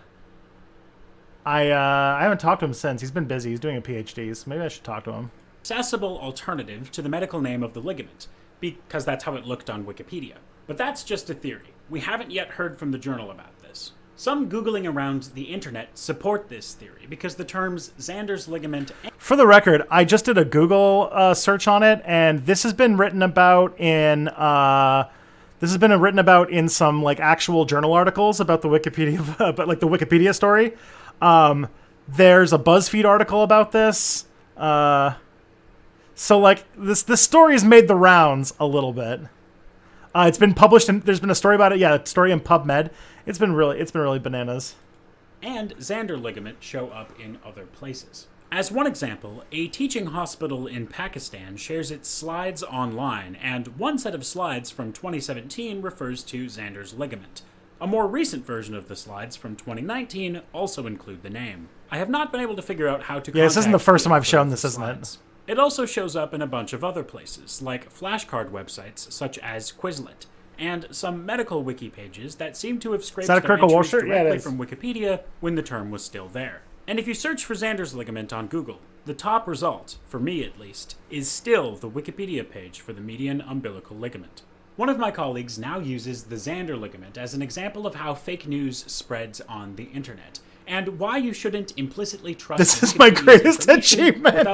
Speaker 1: haven't talked to him since. He's been busy. He's doing a PhD, so maybe I should talk to him.
Speaker 3: Accessible alternative to the medical name of the ligament, because that's how it looked on Wikipedia. But that's just a theory. We haven't yet heard from the journal about this. Some Googling around the internet support this theory because the terms Xander's ligament.
Speaker 1: For the record, I just did a Google search on it, and this has been written about in some actual journal articles about the Wikipedia, about the Wikipedia story. There's a BuzzFeed article about this. So this story's made the rounds a little bit. It's been published, and there's been a story about it. Yeah, a story in PubMed. It's been really bananas.
Speaker 3: And Xander ligament show up in other places. As one example, a teaching hospital in Pakistan shares its slides online, and one set of slides from 2017 refers to Xander's ligament. A more recent version of the slides from 2019 also include the name. I have not been able to figure out how to.
Speaker 1: Yeah, this isn't the first time I've shown this, isn't it?
Speaker 3: It also shows up in a bunch of other places, like flashcard websites such as Quizlet, and some medical wiki pages that seem to have scraped their entries directly from Wikipedia when the term was still there. And if you search for Xander's ligament on Google, the top result, for me at least, is still the Wikipedia page for the median umbilical ligament. One of my colleagues now uses the Xander ligament as an example of how fake news spreads on the internet, and why you shouldn't implicitly trust.
Speaker 1: This is my greatest achievement.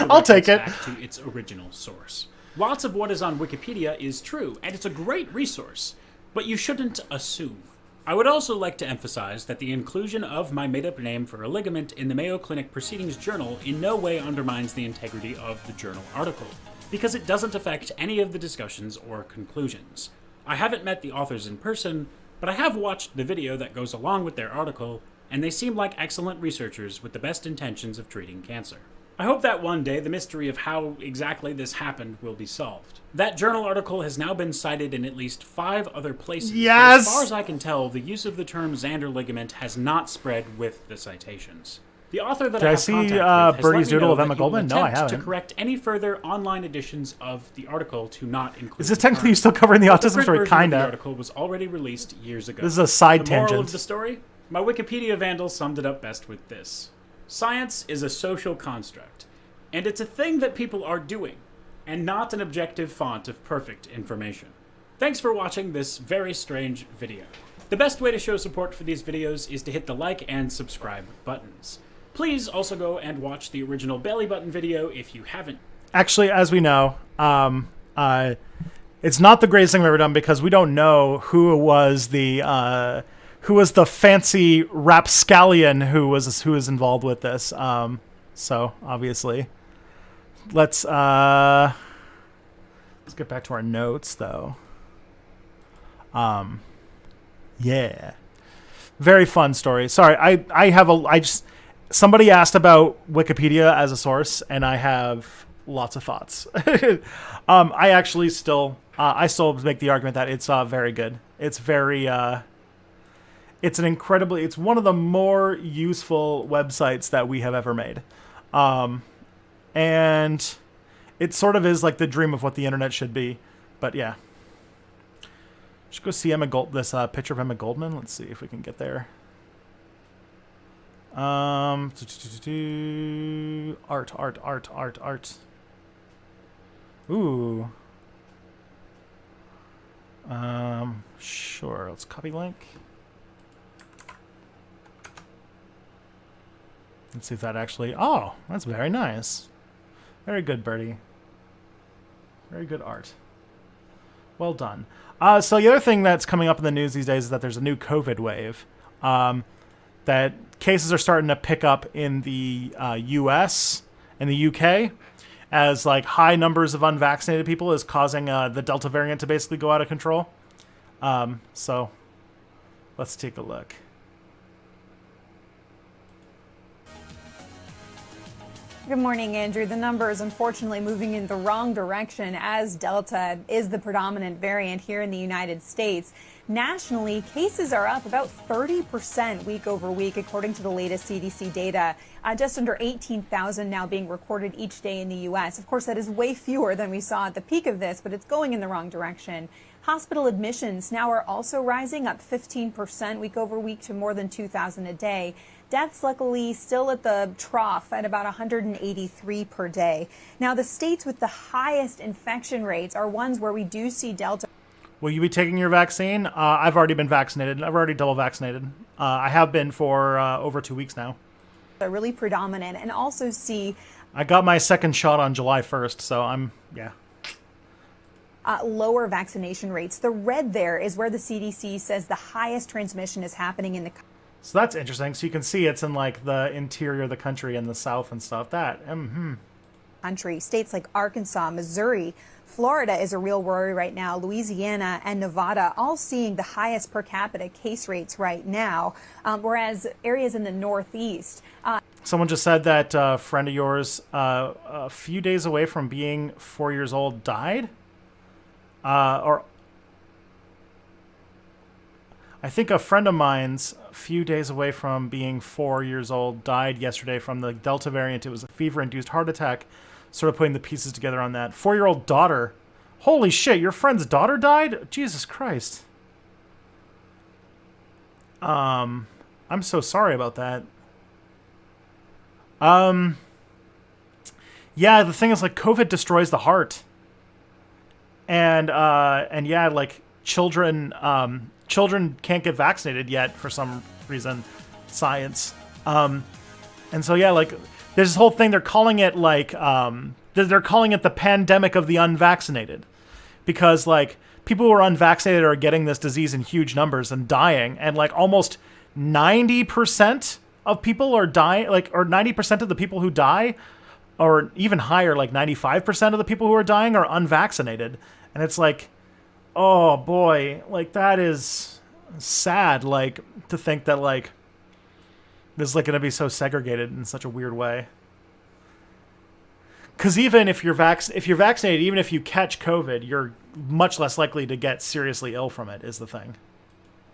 Speaker 1: I'll take it.
Speaker 3: Back to its original source. Lots of what is on Wikipedia is true, and it's a great resource, but you shouldn't assume. I would also like to emphasize that the inclusion of my made-up name for a ligament in the Mayo Clinic Proceedings Journal in no way undermines the integrity of the journal article, because it doesn't affect any of the discussions or conclusions. I haven't met the authors in person, but I have watched the video that goes along with their article, and they seem like excellent researchers with the best intentions of treating cancer. I hope that one day the mystery of how exactly this happened will be solved. That journal article has now been cited in at least 5 other places.
Speaker 1: Yes!
Speaker 3: But as far as I can tell, the use of the term Xander ligament has not spread with the citations. The author that
Speaker 1: Did
Speaker 3: I
Speaker 1: I
Speaker 3: have
Speaker 1: see
Speaker 3: contact with has
Speaker 1: Birdie's
Speaker 3: let me
Speaker 1: doodle
Speaker 3: know
Speaker 1: of
Speaker 3: that
Speaker 1: Emma
Speaker 3: he will
Speaker 1: Goldman? No, I
Speaker 3: attempt to
Speaker 1: haven't.
Speaker 3: correct any further online editions of the article to not include.
Speaker 1: Is this
Speaker 3: the
Speaker 1: technically
Speaker 3: term.
Speaker 1: you still covering the
Speaker 3: But
Speaker 1: autism
Speaker 3: print
Speaker 1: story?
Speaker 3: version of
Speaker 1: Kinda.
Speaker 3: The article was already released years ago.
Speaker 1: This is a side
Speaker 3: The moral
Speaker 1: tangent.
Speaker 3: of the story? My Wikipedia vandal summed it up best with this. Science is a social construct, and it's a thing that people are doing, and not an objective font of perfect information. Thanks for watching this very strange video. The best way to show support for these videos is to hit the like and subscribe buttons. Please also go and watch the original belly button video if you haven't.
Speaker 1: Actually, as we know, it's not the greatest thing we've ever done because we don't know who was the fancy rapscallion who was involved with this. So obviously, let's get back to our notes though. Yeah, very fun story. Sorry, somebody asked about Wikipedia as a source, and I have lots of thoughts. I actually still make the argument that it's very good. It's very it's one of the more useful websites that we have ever made, and it sort of is like the dream of what the internet should be. But yeah, should go see this picture of Emma Goldman. Let's see if we can get there. Art. Ooh. Sure. Let's copy link. Let's see if that actually. Oh, that's very nice. Very good, Birdie. Very good art. Well done. So the other thing that's coming up in the news these days is that there's a new COVID wave. That cases are starting to pick up in the U.S. and the U.K. as like high numbers of unvaccinated people is causing the Delta variant to basically go out of control. So let's take a look.
Speaker 6: Good morning, Andrew. The number is unfortunately moving in the wrong direction as Delta is the predominant variant here in the United States. Nationally, cases are up about 30% week over week, according to the latest CDC data. Just under 18,000 now being recorded each day in the U.S. Of course, that is way fewer than we saw at the peak of this, but it's going in the wrong direction. Hospital admissions now are also rising, up 15% week over week to more than 2,000 a day. Deaths, luckily, still at the trough at about 183 per day. Now, the states with the highest infection rates are ones where we do see Delta.
Speaker 1: Will you be taking your vaccine? I've already been vaccinated. I've already double vaccinated. I have been for over 2 weeks now.
Speaker 6: Are really predominant, and also see
Speaker 1: I got my second shot on July 1st, so yeah.
Speaker 6: Lower vaccination rates. The red there is where the CDC says the highest transmission is happening in the country.
Speaker 1: So that's interesting. So you can see it's in like the interior of the country and the south and stuff.
Speaker 6: Country. States like Arkansas, Missouri, Florida is a real worry right now. Louisiana and Nevada all seeing the highest per capita case rates right now, whereas areas in the Northeast.
Speaker 1: Someone just said that a friend of yours, a few days away from being 4 years old, died. Or I think a friend of mine's a few days away from being 4 years old died yesterday from the Delta variant. It was a fever-induced heart attack. Sort of putting the pieces together on that. 4-year-old daughter. Holy shit, your friend's daughter died? Jesus Christ. I'm so sorry about that. Yeah, the thing is, like, COVID destroys the heart. And yeah, like, children can't get vaccinated yet for some reason. Science. And so, yeah, like, there's this whole thing, they're calling it, like, they're calling it the pandemic of the unvaccinated. Because, like, people who are unvaccinated are getting this disease in huge numbers and dying. And, like, almost 90% of people are dying, like, or 90% of the people who die, or even higher, like 95% of the people who are dying are unvaccinated. And it's like, oh boy, like, that is sad, like, to think that, like, This is like going to be so segregated in such a weird way. Because even if you're vaccinated, even if you catch COVID, you're much less likely to get seriously ill from it, is the thing.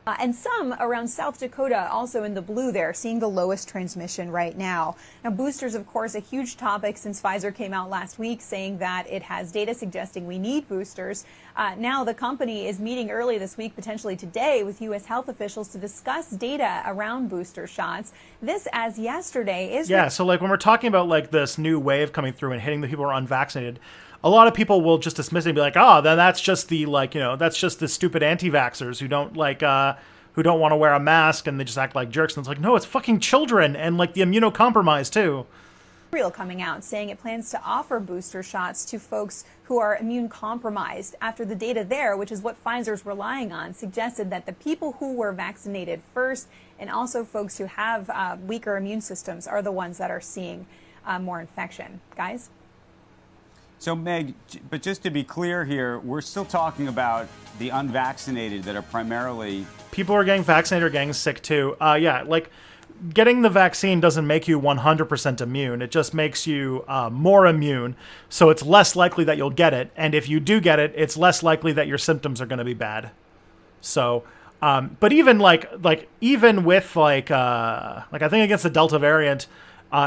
Speaker 6: And some around South Dakota, also in the blue there, seeing the lowest transmission right now. Now, boosters, of course, a huge topic since Pfizer came out last week saying that it has data suggesting we need boosters. Now, the company is meeting early this week, potentially today, with U.S. health officials to discuss data around booster shots. This, as yesterday, is...
Speaker 1: Yeah, so like when we're talking about like this new wave coming through and hitting the people who are unvaccinated, a lot of people will just dismiss it and be like, oh, then that's just the, like, you know, that's just the stupid anti-vaxxers who don't like, who don't want to wear a mask and they just act like jerks. And it's like, no, it's fucking children and like the immunocompromised too.
Speaker 6: Israel coming out saying it plans to offer booster shots to folks who are immune compromised after the data there, which is what Pfizer's relying on, suggested that the people who were vaccinated first and also folks who have weaker immune systems are the ones that are seeing more infection. Guys?
Speaker 7: So, Meg, but just to be clear here, we're still talking about the unvaccinated that are primarily...
Speaker 1: People who are getting vaccinated or getting sick too. Yeah, like getting the vaccine doesn't make you 100% immune. It just makes you more immune. So it's less likely that you'll get it. And if you do get it, it's less likely that your symptoms are going to be bad. So, but even even with I think against the Delta variant,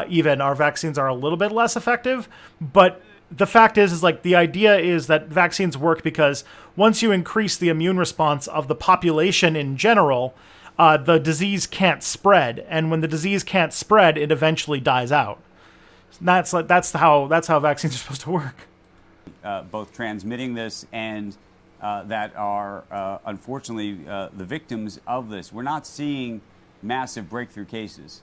Speaker 1: even our vaccines are a little bit less effective, but the fact is like the idea is that vaccines work because once you increase the immune response of the population in general, the disease can't spread, and when the disease can't spread, it eventually dies out. That's how vaccines are supposed to work.
Speaker 7: Both transmitting this and that are unfortunately the victims of this. We're not seeing massive breakthrough cases.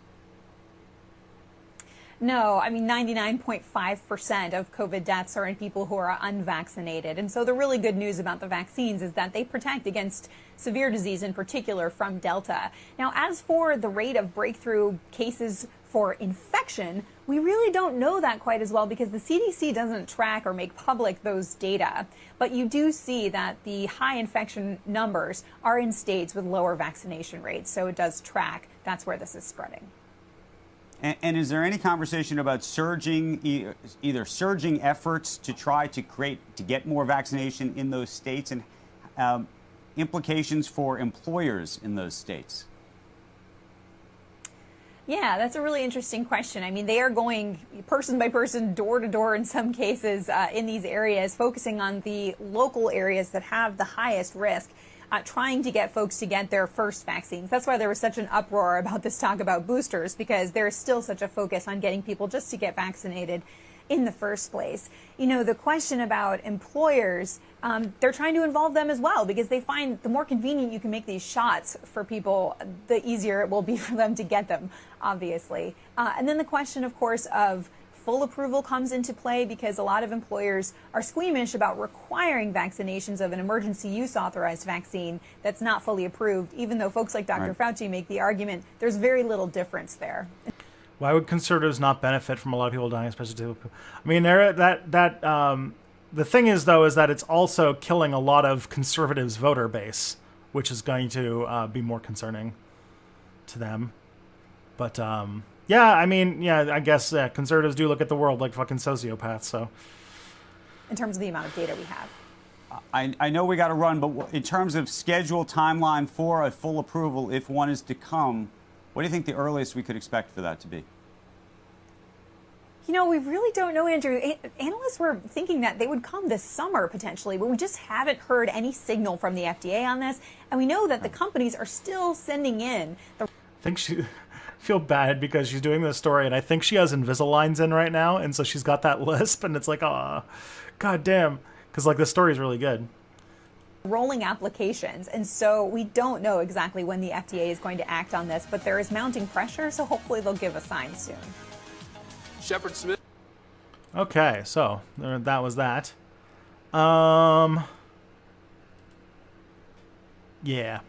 Speaker 6: No, I mean 99.5% of COVID deaths are in people who are unvaccinated. And so the really good news about the vaccines is that they protect against severe disease, in particular from Delta. Now, as for the rate of breakthrough cases for infection, we really don't know that quite as well because the CDC doesn't track or make public those data. But you do see that the high infection numbers are in states with lower vaccination rates. So it does track. That's where this is spreading.
Speaker 7: And is there any conversation about either surging efforts to try to get more vaccination in those states and implications for employers in those states?
Speaker 6: Yeah, that's a really interesting question. I mean, they are going person by person, door to door in some cases in these areas, focusing on the local areas that have the highest risk. Trying to get folks to get their first vaccines. That's why there was such an uproar about this talk about boosters, because there is still such a focus on getting people just to get vaccinated in the first place. You know, the question about employers, they're trying to involve them as well, because they find the more convenient you can make these shots for people, the easier it will be for them to get them, obviously. And then the question, of course, of full approval comes into play because a lot of employers are squeamish about requiring vaccinations of an emergency use authorized vaccine that's not fully approved, even though folks like Dr. Fauci make the argument there's very little difference there.
Speaker 1: Why would conservatives not benefit from a lot of people dying, especially? I mean, the thing is, though, is that it's also killing a lot of conservatives' voter base, which is going to be more concerning to them. But yeah, I mean, yeah, I guess conservatives do look at the world like fucking sociopaths. So,
Speaker 6: in terms of the amount of data we have,
Speaker 7: I know we got to run, but in terms of schedule timeline for a full approval, if one is to come, what do you think the earliest we could expect for that to be?
Speaker 6: You know, we really don't know, Andrew. Analysts were thinking that they would come this summer potentially, but we just haven't heard any signal from the FDA on this. And we know that the companies are still sending in the...
Speaker 1: I think she feel bad because she's doing this story and I think she has Invisaligns in right now, and so she's got that lisp, and it's like, oh, god damn, because like the story is really good.
Speaker 6: Rolling applications, and so we don't know exactly when the FDA is going to act on this, but there is mounting pressure, so hopefully they'll give a sign soon.
Speaker 8: Shepard Smith.
Speaker 1: Okay, so that was that. Yeah.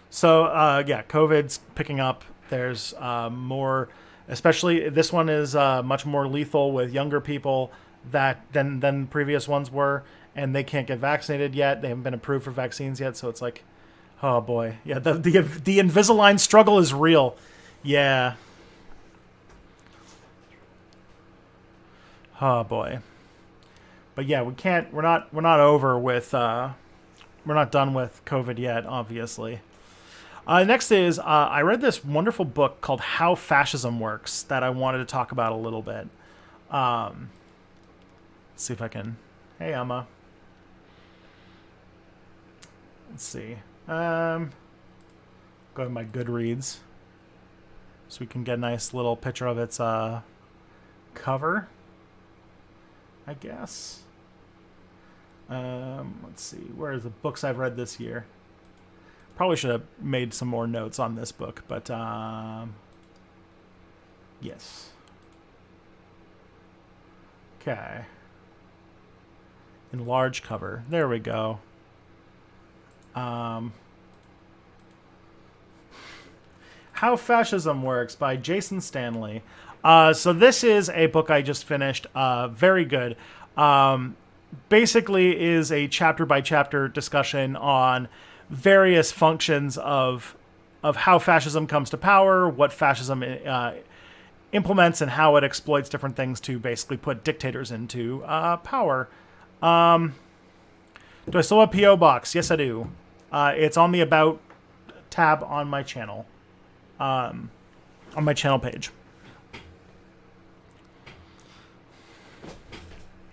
Speaker 1: So yeah, COVID's picking up. There's more, especially this one is much more lethal with younger people than previous ones were, and they can't get vaccinated yet. They haven't been approved for vaccines yet, so it's like, oh boy, yeah, the Invisalign struggle is real. Yeah. Oh boy. But yeah, we can't. We're not over with. We're not done with COVID yet, obviously. Next is I read this wonderful book called How Fascism Works that I wanted to talk about a little bit. Let's see if I can. Hey, Emma. Let's see. Go to my Goodreads so we can get a nice little picture of its cover, I guess. Let's see. Where are the books I've read this year? Probably should have made some more notes on this book, but yes. Okay. In large cover. There we go. How Fascism Works by Jason Stanley. So this is a book I just finished. Very good. Basically is a chapter by chapter discussion on various functions of how fascism comes to power, what fascism implements, and how it exploits different things to basically put dictators into power. Do I still have a P.O. box? Yes, I do. It's on the About tab on my channel. On my channel page.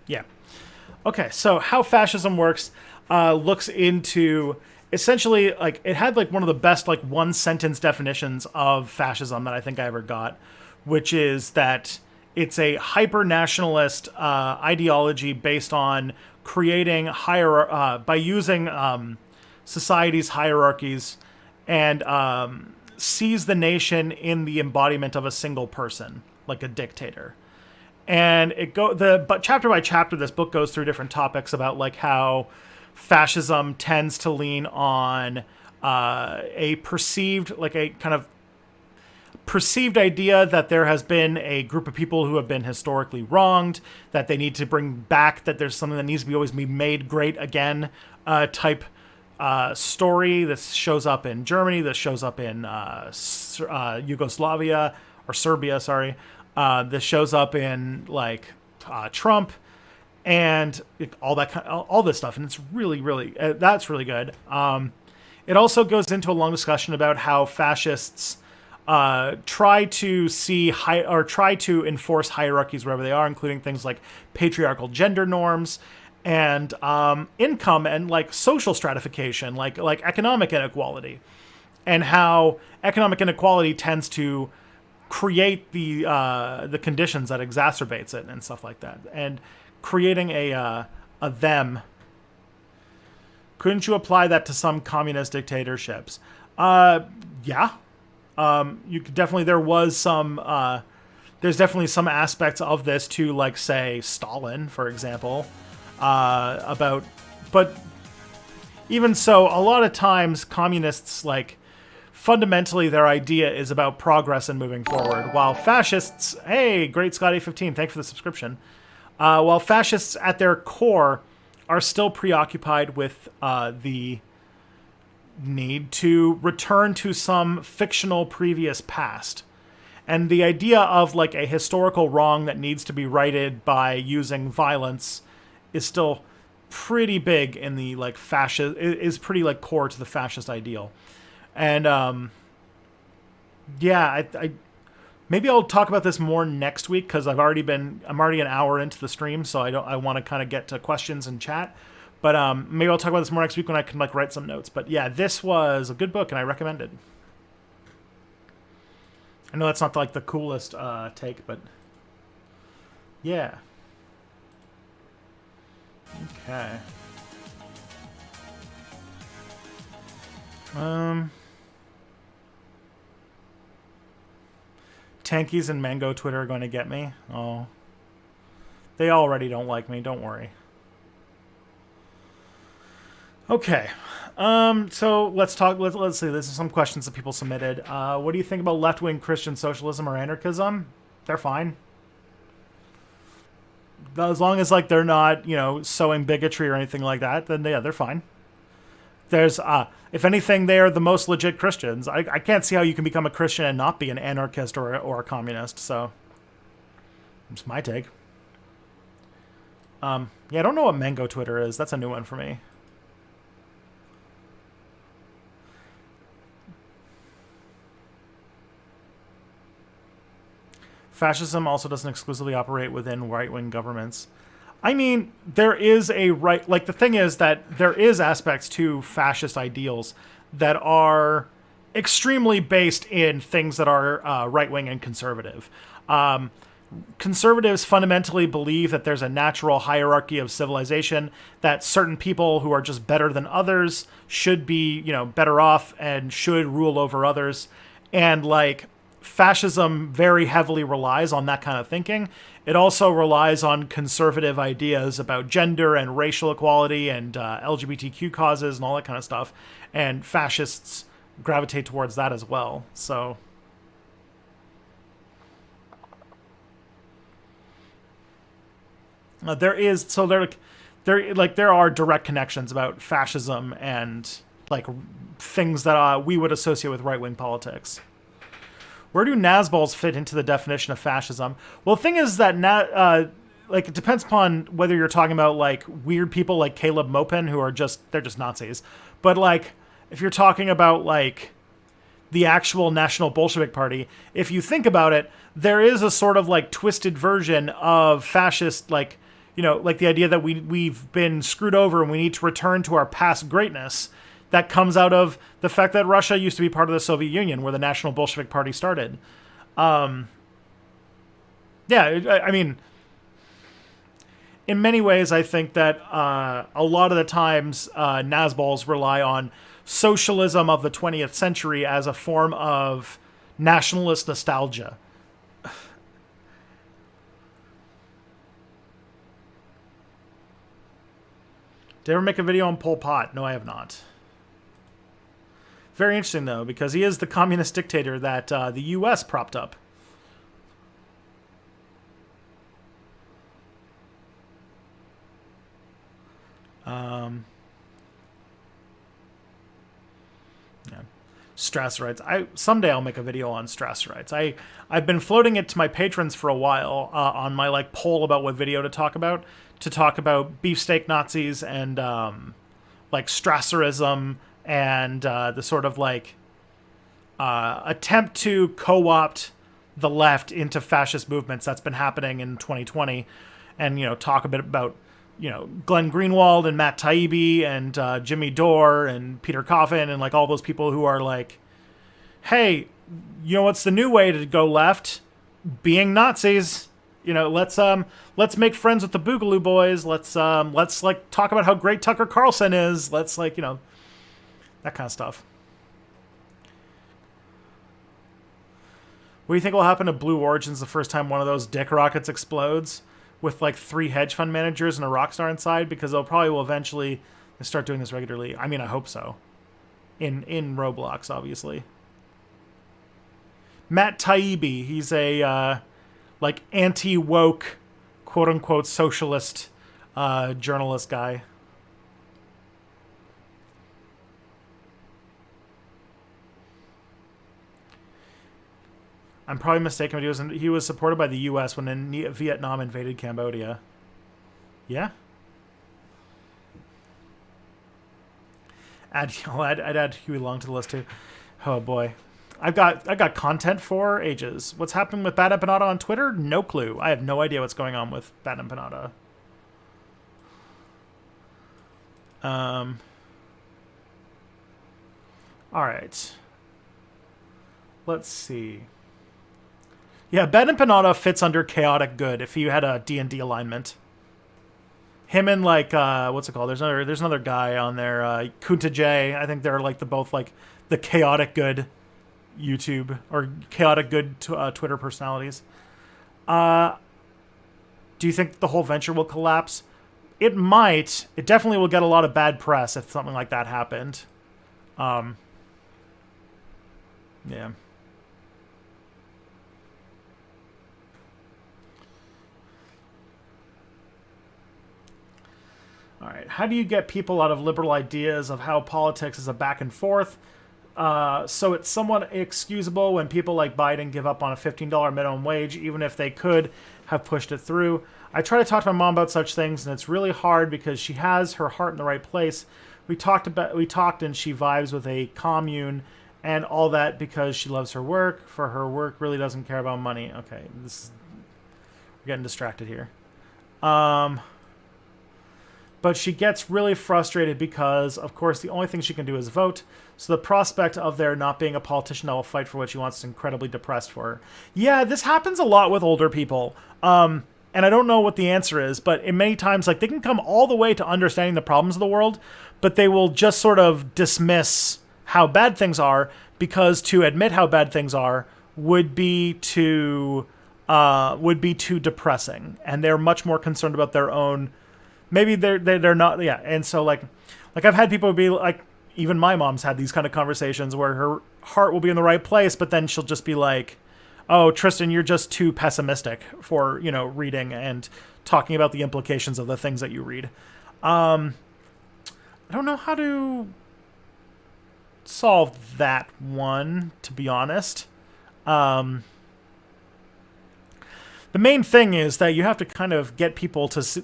Speaker 1: Yeah. Okay, so How Fascism Works looks into essentially, like, it had like one of the best like one sentence definitions of fascism that I think I ever got, which is that it's a hyper nationalist ideology based on creating by using society's hierarchies and sees the nation in the embodiment of a single person, like a dictator. And but chapter by chapter, this book goes through different topics about like how fascism tends to lean on a perceived idea that there has been a group of people who have been historically wronged, that they need to bring back, that there's something that needs to be always be made great again type story. This shows up in Germany, this shows up in Yugoslavia, or Serbia, sorry. This shows up in like Trump and all this stuff, and it's really that's really good. It also goes into a long discussion about how fascists try to enforce hierarchies wherever they are, including things like patriarchal gender norms and income and like social stratification, like economic inequality, and how economic inequality tends to create the conditions that exacerbates it and stuff like that, and creating a them. Couldn't you apply that to some communist dictatorships? Yeah. You could definitely. There's definitely some aspects of this to, like, say, Stalin, for example. But even so, a lot of times communists, like, fundamentally their idea is about progress and moving forward, while fascists, hey, great Scotty15, thanks for the subscription. While fascists at their core are still preoccupied with the need to return to some fictional previous past. And the idea of like a historical wrong that needs to be righted by using violence is still pretty big in the like fascist, is pretty like core to the fascist ideal. And yeah, I maybe I'll talk about this more next week, because I'm already an hour into the stream, so I want to kind of get to questions and chat. But maybe I'll talk about this more next week when I can like write some notes. But yeah, this was a good book and I recommend it. I know that's not like the coolest take, but yeah. Okay. Tankies and Mango Twitter are going to get me. Oh. They already don't like me, don't worry. Okay. So let's talk. Let's see. This is some questions that people submitted. What do you think about left-wing Christian socialism or anarchism? They're fine. As long as like they're not, sowing bigotry or anything like that, then yeah, they're fine. There's, if anything, they are the most legit Christians. I can't see how you can become a Christian and not be an anarchist or a communist. So, that's my take. Yeah, I don't know what Mango Twitter is. That's a new one for me. Fascism also doesn't exclusively operate within right-wing governments. I mean, there is a right... Like, the thing is that there is aspects to fascist ideals that are extremely based in things that are right-wing and conservative. Conservatives fundamentally believe that there's a natural hierarchy of civilization, that certain people who are just better than others should be, better off and should rule over others. And, like, fascism very heavily relies on that kind of thinking. It also relies on conservative ideas about gender and racial equality and LGBTQ causes and all that kind of stuff. And fascists gravitate towards that as well. So there are direct connections about fascism and like things that we would associate with right-wing politics. Where do Nazballs fit into the definition of fascism? Well, the thing is that it depends upon whether you're talking about like weird people like Caleb Maupin who are they're just Nazis. But like if you're talking about like the actual National Bolshevik Party, if you think about it, there is a sort of like twisted version of fascist, like, like the idea that we've been screwed over and we need to return to our past greatness. That comes out of the fact that Russia used to be part of the Soviet Union, where the National Bolshevik Party started. I mean, in many ways, I think that a lot of the times Nazballs rely on socialism of the 20th century as a form of nationalist nostalgia. Did I ever make a video on Pol Pot? No, I have not. Very interesting, though, because he is the communist dictator that the U.S. propped up. Strasserites. Someday I'll make a video on Strasserites. I've been floating it to my patrons for a while on my like poll about what video to talk about beefsteak Nazis and like Strasserism and the sort of like attempt to co-opt the left into fascist movements that's been happening in 2020, and talk a bit about Glenn Greenwald and Matt Taibbi and Jimmy Dore and Peter Coffin and like all those people who are like, hey, what's the new way to go left? Being Nazis. Let's make friends with the Boogaloo Boys. Let's like talk about how great Tucker Carlson is. Let's like that kind of stuff. What do you think will happen to Blue Origins the first time one of those dick rockets explodes with like 3 hedge fund managers and a rock star inside? Because they'll probably will eventually start doing this regularly. I mean, I hope so. In Roblox, obviously. Matt Taibbi, he's a like anti-woke, quote-unquote socialist journalist guy. I'm probably mistaken, but he was supported by the U.S. when Vietnam invaded Cambodia. Yeah. I'd add Huey Long to the list too. Oh boy, I've got content for ages. What's happening with Bad Empanada on Twitter? No clue. I have no idea what's going on with Bad Empanada. All right. Let's see. Yeah, Bad Empanada fits under chaotic good if you had a D&D alignment. Him and like what's it called? There's another guy on there, Kunta J. I think they're like both like the chaotic good YouTube or chaotic good Twitter personalities. Do you think the whole venture will collapse? It might. It definitely will get a lot of bad press if something like that happened. Yeah. All right. How do you get people out of liberal ideas of how politics is a back and forth? So it's somewhat excusable when people like Biden give up on a $15 minimum wage, even if they could have pushed it through. I try to talk to my mom about such things, and it's really hard because she has her heart in the right place. We talked, and she vibes with a commune and all that because she loves her work. For her work, really doesn't care about money. Okay, we're getting distracted here. But she gets really frustrated because, of course, the only thing she can do is vote. So the prospect of there not being a politician that will fight for what she wants is incredibly depressed for her. Yeah, this happens a lot with older people. And I don't know what the answer is, but in many times, like, they can come all the way to understanding the problems of the world, but they will just sort of dismiss how bad things are, because to admit how bad things are would be too depressing, and they're much more concerned about their own. Maybe they're not, yeah. And so like I've had people be like, even my mom's had these kind of conversations where her heart will be in the right place, but then she'll just be like, "Oh, Tristan, you're just too pessimistic for, reading and talking about the implications of the things that you read." I don't know how to solve that one, to be honest. The main thing is that you have to kind of get people to see,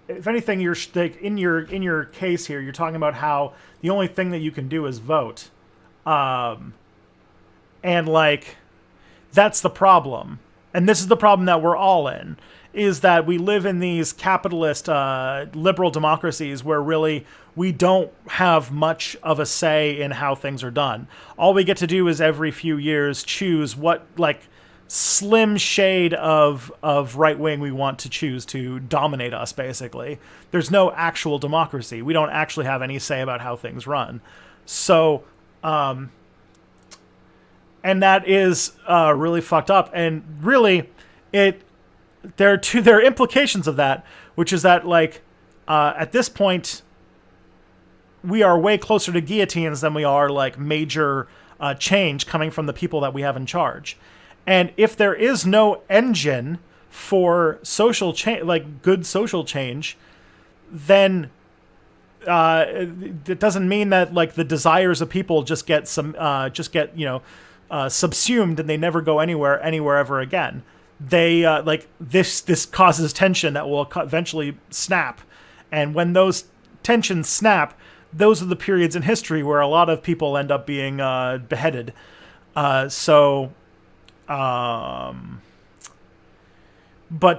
Speaker 1: if anything, you're like, in your case here, you're talking about how the only thing that you can do is vote, and like, that's the problem, and this is the problem that we're all in, is that we live in these capitalist liberal democracies where really we don't have much of a say in how things are done. All we get to do is every few years choose what, like, slim shade of right wing we want to choose to dominate us, basically. There's no actual democracy. We don't actually have any say about how things run. So, and that is really fucked up. And really, there are implications of that, which is that, like, at this point, we are way closer to guillotines than we are, like, major change coming from the people that we have in charge. And if there is no engine for social change, like good social change, then it doesn't mean that, like, the desires of people just get subsumed and they never go anywhere ever again. They like this causes tension that will eventually snap, and when those tensions snap, those are the periods in history where a lot of people end up being beheaded. But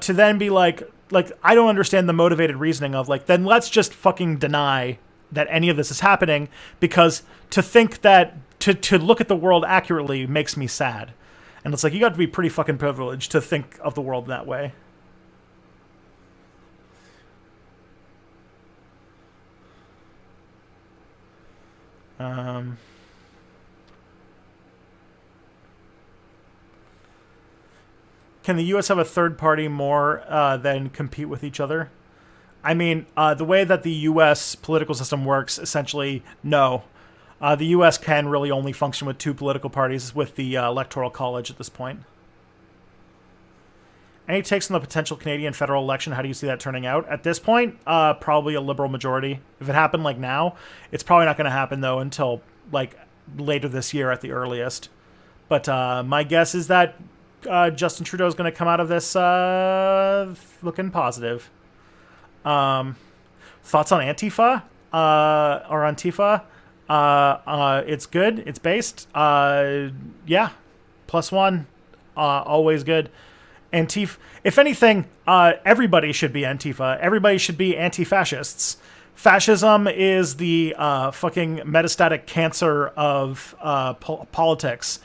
Speaker 1: to then be like, I don't understand the motivated reasoning of, like, then let's just fucking deny that any of this is happening, because to think that, to look at the world accurately makes me sad. And it's like, you got to be pretty fucking privileged to think of the world in that way. Can the U.S. have a third party more than compete with each other? I mean, the way that the U.S. political system works, essentially, no. The U.S. can really only function with two political parties with the Electoral College at this point. Any takes on the potential Canadian federal election? How do you see that turning out? At this point, probably a Liberal majority. If it happened, like, now, it's probably not going to happen, though, until, like, later this year at the earliest. But my guess is that Justin Trudeau is going to come out of this looking positive. Thoughts on Antifa? Antifa? It's good. It's based. Yeah. +1. Always good. Antifa. If anything, everybody should be Antifa. Everybody should be anti-fascists. Fascism is the fucking metastatic cancer of politics.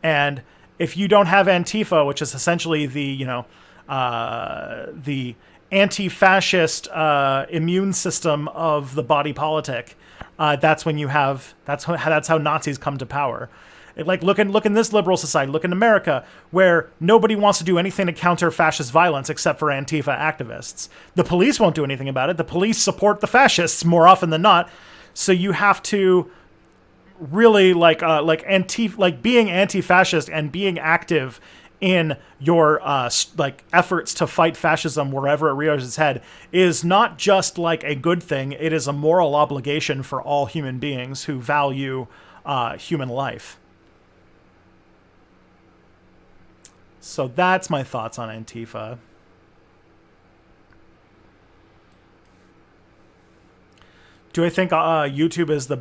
Speaker 1: And if you don't have Antifa, which is essentially the anti-fascist immune system of the body politic, that's when you have that's how Nazis come to power. Like, look in this liberal society, look in America, where nobody wants to do anything to counter fascist violence except for Antifa activists. The police won't do anything about it. The police support the fascists more often than not. So you have to really being anti-fascist and being active in your efforts to fight fascism wherever it rears its head is not just like a good thing. It is a moral obligation for all human beings who value human life. So that's my thoughts on Antifa. Do I think YouTube is the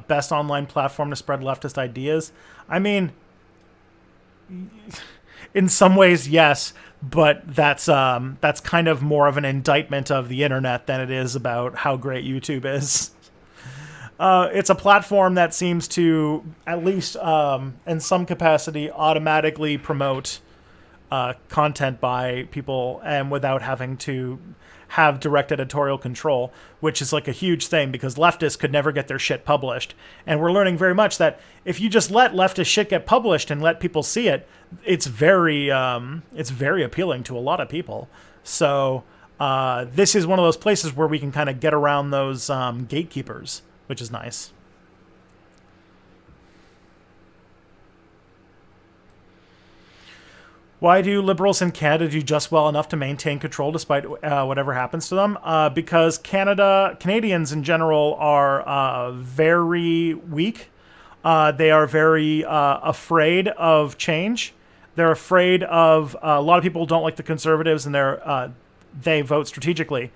Speaker 1: best online platform to spread leftist ideas? I mean, in some ways, yes, but that's kind of more of an indictment of the internet than it is about how great YouTube is. It's a platform that seems to, at least in some capacity, automatically promote content by people and without having to have direct editorial control, which is like a huge thing because leftists could never get their shit published. And we're learning very much that if you just let leftist shit get published and let people see it, it's very appealing to a lot of people. So this is one of those places where we can kind of get around those gatekeepers, which is nice. Why do liberals in Canada do just well enough to maintain control despite whatever happens to them? Because Canadians in general are very weak. They are very afraid of change. They're afraid of a lot of people don't like the Conservatives, and they vote strategically.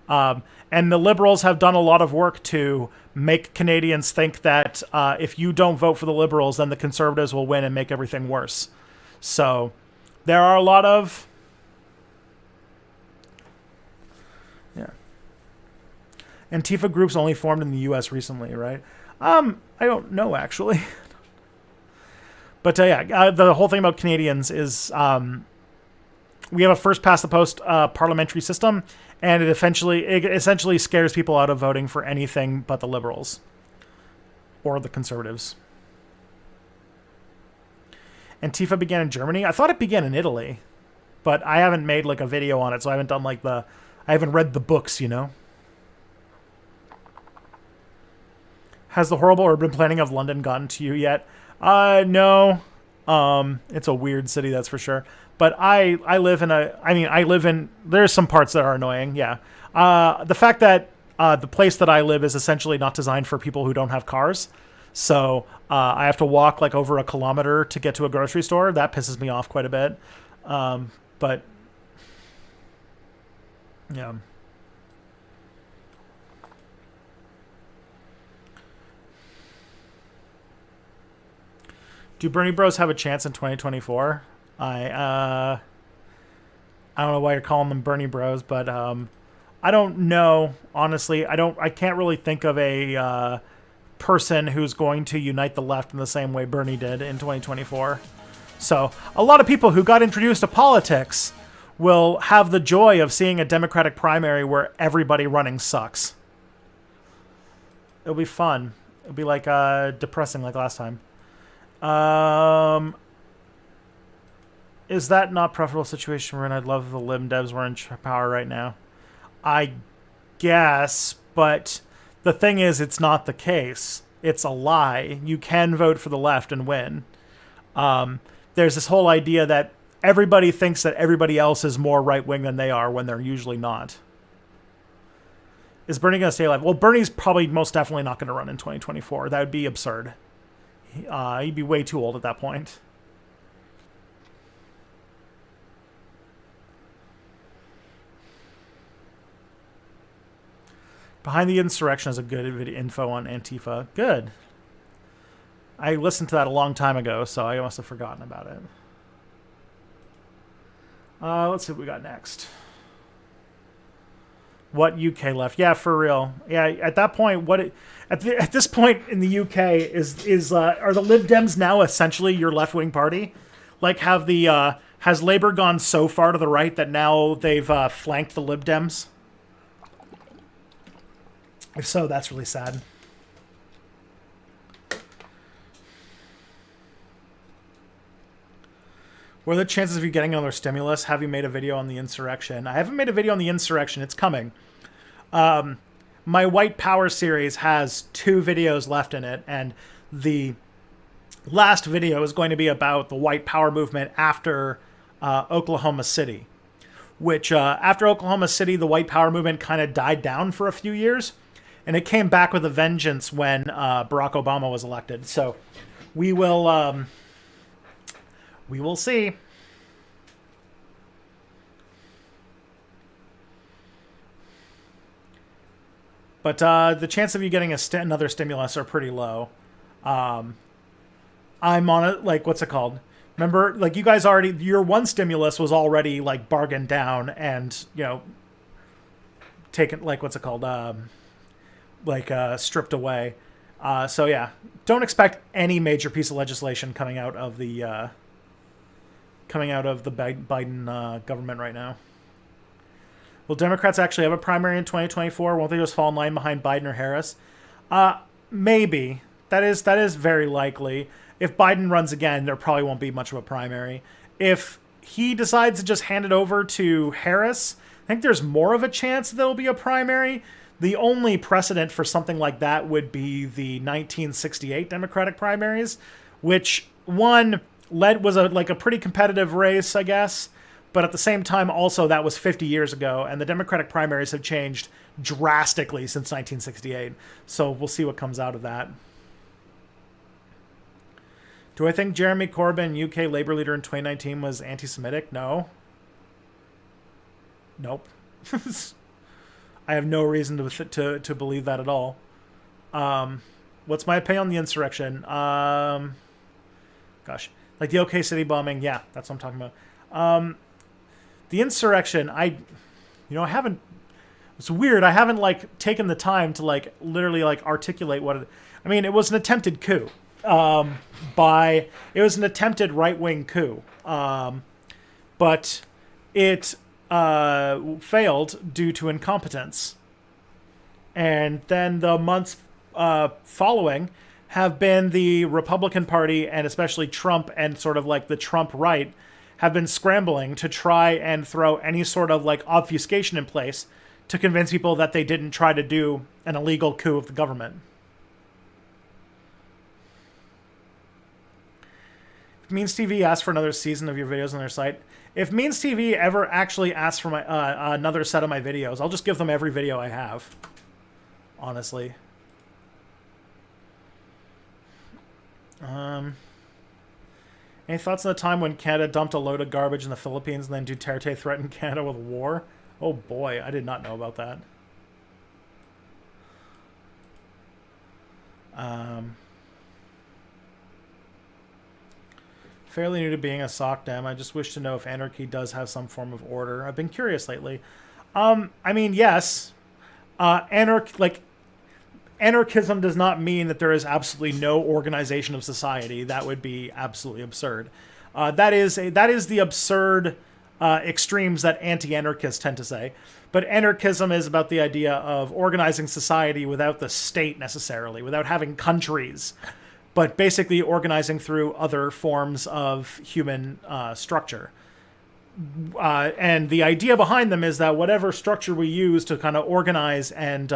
Speaker 1: And the Liberals have done a lot of work to make Canadians think that if you don't vote for the Liberals, then the Conservatives will win and make everything worse. So there are a lot of... Yeah. Antifa groups only formed in the U.S. recently, right? I don't know, actually. But the whole thing about Canadians is we have a first-past-the-post parliamentary system, and it essentially scares people out of voting for anything but the Liberals or the Conservatives. Antifa began in Germany. I thought it began in Italy, but I haven't made like a video on it, so I haven't done I haven't read the books, you know. Has the horrible urban planning of London gotten to you yet? No. It's a weird city, that's for sure. But I live in there's some parts that are annoying, yeah. The fact that the place that I live is essentially not designed for people who don't have cars. So I have to walk like over a kilometer to get to a grocery store. That pisses me off quite a bit. But yeah. Do Bernie Bros have a chance in 2024? I don't know why you're calling them Bernie Bros, but I don't know. Honestly, I can't really think of a person who's going to unite the left in the same way Bernie did in 2024. So a lot of people who got introduced to politics will have the joy of seeing a Democratic primary where everybody running sucks. It'll be fun. It'll be like depressing like last time. Is that not preferable situation wherein I'd love if the Lib Devs were in power right now? I guess, but the thing is, it's not the case. It's a lie. You can vote for the left and win. There's this whole idea that everybody thinks that everybody else is more right-wing than they are when they're usually not. Is Bernie going to stay alive? Well, Bernie's probably most definitely not going to run in 2024. That would be absurd. He'd be way too old at that point. Behind the Insurrection is a good video info on Antifa. Good. I listened to that a long time ago, so I must have forgotten about it. Let's see what we got next. What UK left? Yeah, for real. Yeah, at that point, at this point in the UK are the Lib Dems now essentially your left-wing party? Like, has Labour gone so far to the right that now they've flanked the Lib Dems? If so, that's really sad. What are the chances of you getting another stimulus? Have you made a video on the insurrection? I haven't made a video on the insurrection. It's coming. My White Power series has 2 videos left in it, and the last video is going to be about the White Power movement after Oklahoma City, which after Oklahoma City, the White Power movement kind of died down for a few years, and it came back with a vengeance when Barack Obama was elected. So we will see. But the chance of you getting another stimulus are pretty low. I'm on it, like, what's it called? Remember, like, you guys already, your one stimulus was already, like, bargained down and, you know, taken, like, what's it called? Stripped away. So, yeah, don't expect any major piece of legislation coming out of the Biden government right now. Will Democrats actually have a primary in 2024? Won't they just fall in line behind Biden or Harris? Maybe. That is very likely. If Biden runs again, there probably won't be much of a primary. If he decides to just hand it over to Harris, I think there's more of a chance there'll be a primary. The only precedent for something like that would be the 1968 Democratic primaries, which was a pretty competitive race, I guess. But at the same time, also, that was 50 years ago, and the Democratic primaries have changed drastically since 1968. So we'll see what comes out of that. Do I think Jeremy Corbyn, UK Labour leader in 2019, was anti-Semitic? No. Nope. I have no reason to believe that at all. What's my opinion on the insurrection? Gosh. Like the OK City bombing, yeah, that's what I'm talking about. The insurrection, I haven't, it's weird, I haven't, like, taken the time to, like, literally, like, articulate what it, I mean, it was an attempted coup. It was an attempted right-wing coup. But it failed due to incompetence. And then the months following have been the Republican Party, and especially Trump and sort of like the Trump right, have been scrambling to try and throw any sort of like obfuscation in place to convince people that they didn't try to do an illegal coup of the government. If Means TV asks for another season of your videos on their site, if Means TV ever actually asks for my another set of my videos, I'll just give them every video I have. Honestly. Any thoughts on the time when Canada dumped a load of garbage in the Philippines and then Duterte threatened Canada with war? Oh boy, I did not know about that. Fairly new to being a SOCDEM. I just wish to know if anarchy does have some form of order. I've been curious lately. I mean, yes. Anarchism does not mean that there is absolutely no organization of society. That would be absolutely absurd. That is the absurd extremes that anti-anarchists tend to say. But anarchism is about the idea of organizing society without the state necessarily, without having countries, but basically organizing through other forms of human structure. And the idea behind them is that whatever structure we use to kind of organize and,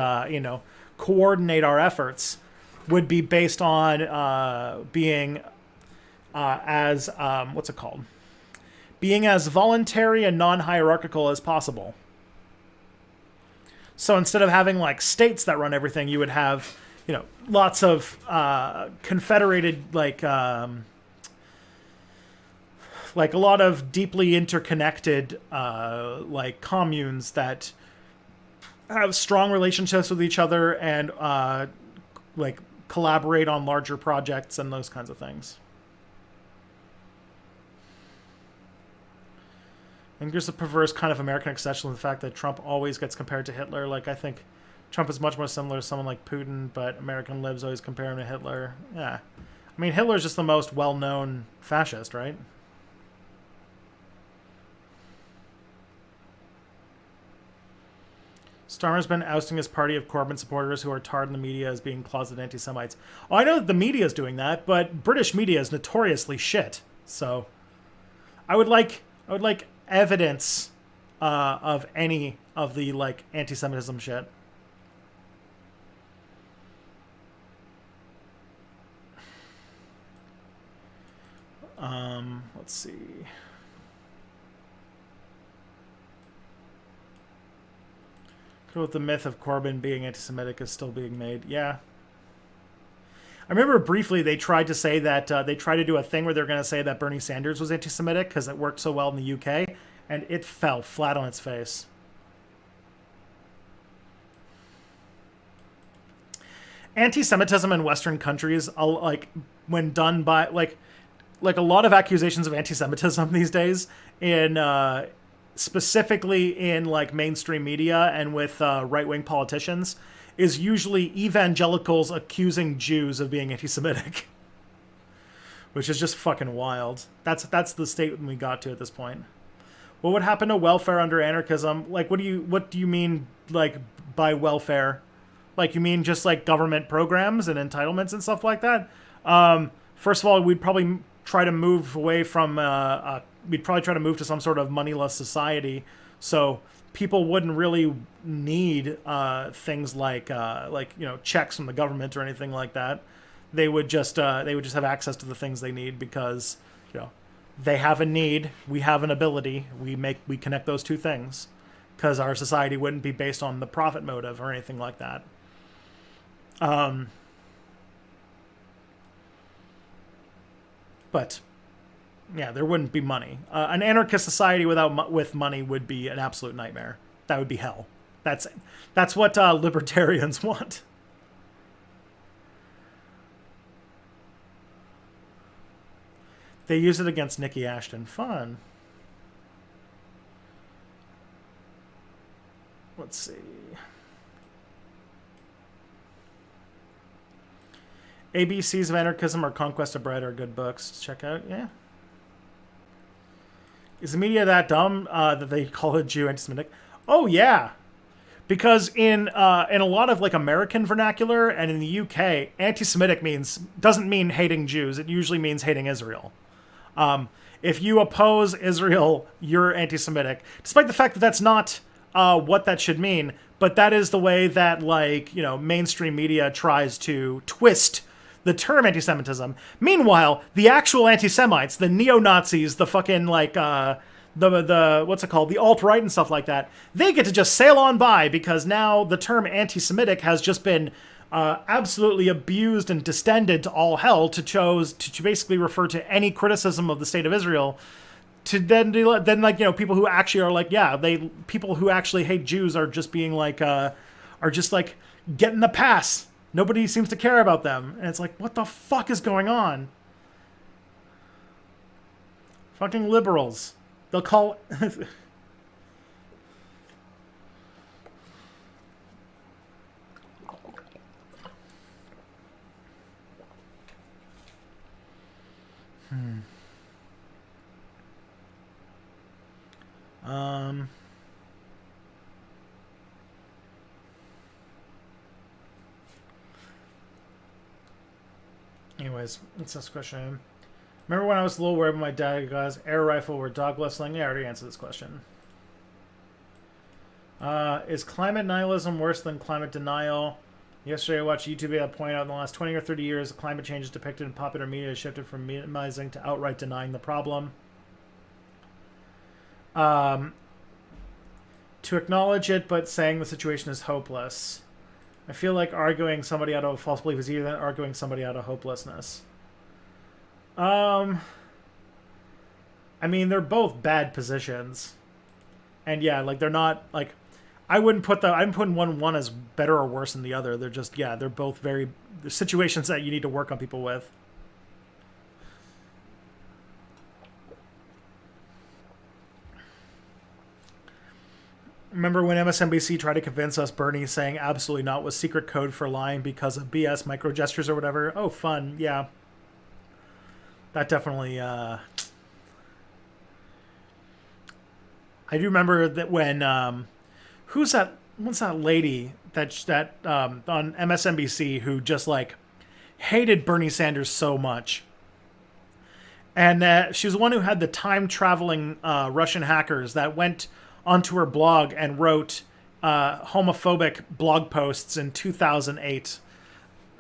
Speaker 1: coordinate our efforts would be based on being as voluntary and non-hierarchical as possible. So instead of having like states that run everything, you would have, lots of confederated, like a lot of deeply interconnected communes that have strong relationships with each other and collaborate on larger projects and those kinds of things. I think there's a perverse kind of American obsession with the fact that Trump always gets compared to Hitler. Like, I think Trump is much more similar to someone like Putin, but American libs always compare him to Hitler. Yeah. I mean, Hitler's just the most well-known fascist, right? Starmer's been ousting his party of Corbyn supporters who are tarred in the media as being closet anti-Semites. Oh, I know that the media is doing that, but British media is notoriously shit. So, I would like evidence of any of the anti-Semitism shit. Let's see. With the myth of Corbyn being anti-Semitic is still being made. Yeah. I remember briefly they tried to say that they tried to do a thing where they're going to say that Bernie Sanders was anti-Semitic because it worked so well in the UK, and it fell flat on its face. anti-Semitism in Western countries, like when done by like a lot of accusations of anti-Semitism these days in specifically in like mainstream media and with right-wing politicians is usually evangelicals accusing Jews of being anti-Semitic, which is just fucking wild. That's the state we got to at this point. What would happen to welfare under anarchism? Like, what do you mean like by welfare? Like, you mean just like government programs and entitlements and stuff like that? First of all, we'd probably try to move away from we'd probably try to move to some sort of moneyless society, so people wouldn't really need things like checks from the government or anything like that. They would just have access to the things they need because they have a need, we have an ability, we connect those two things, because our society wouldn't be based on the profit motive or anything like that. But yeah, there wouldn't be money. An anarchist society with money would be an absolute nightmare. That would be hell. That's what libertarians want. They use it against Nikki Ashton. Fun. Let's see. ABCs of Anarchism or Conquest of Bread are good books to check out. Yeah. Is the media that dumb that they call a Jew anti-Semitic? Oh yeah, because in a lot of like American vernacular and in the UK, anti-Semitic doesn't mean hating Jews. It usually means hating Israel. If you oppose Israel, you're anti-Semitic, despite the fact that that's not what that should mean. But that is the way that mainstream media tries to twist the term anti-Semitism. Meanwhile, the actual anti-Semites, the neo-Nazis, the fucking the what's it called, the alt-right and stuff like that, they get to just sail on by because now the term anti-Semitic has just been absolutely abused and distended to all hell to basically refer to any criticism of the state of Israel. To then people who actually are like, yeah, people who actually hate Jews are just being like are just like getting the pass. Nobody seems to care about them. And it's like, what the fuck is going on? Fucking liberals. They'll call... Anyways, what's this question? Remember when I was little, wherever my dad got his air rifle or dog whistling? Yeah, I already answered this question. Is climate nihilism worse than climate denial? Yesterday I watched a YouTube video that pointed out in the last 20 or 30 years, climate change is depicted in popular media has shifted from minimizing to outright denying the problem. To acknowledge it, but saying the situation is hopeless. I feel like arguing somebody out of a false belief is easier than arguing somebody out of hopelessness. I mean, they're both bad positions. And yeah, like they're not like I'm putting one as better or worse than the other. They're just, yeah, they're both they're situations that you need to work on people with. Remember when MSNBC tried to convince us Bernie saying absolutely not was secret code for lying because of BS micro gestures or whatever? Oh, fun. Yeah. That definitely, I do remember that when, what's that lady that on MSNBC who just like hated Bernie Sanders so much. And she was the one who had the time traveling Russian hackers that went onto her blog and wrote homophobic blog posts in 2008.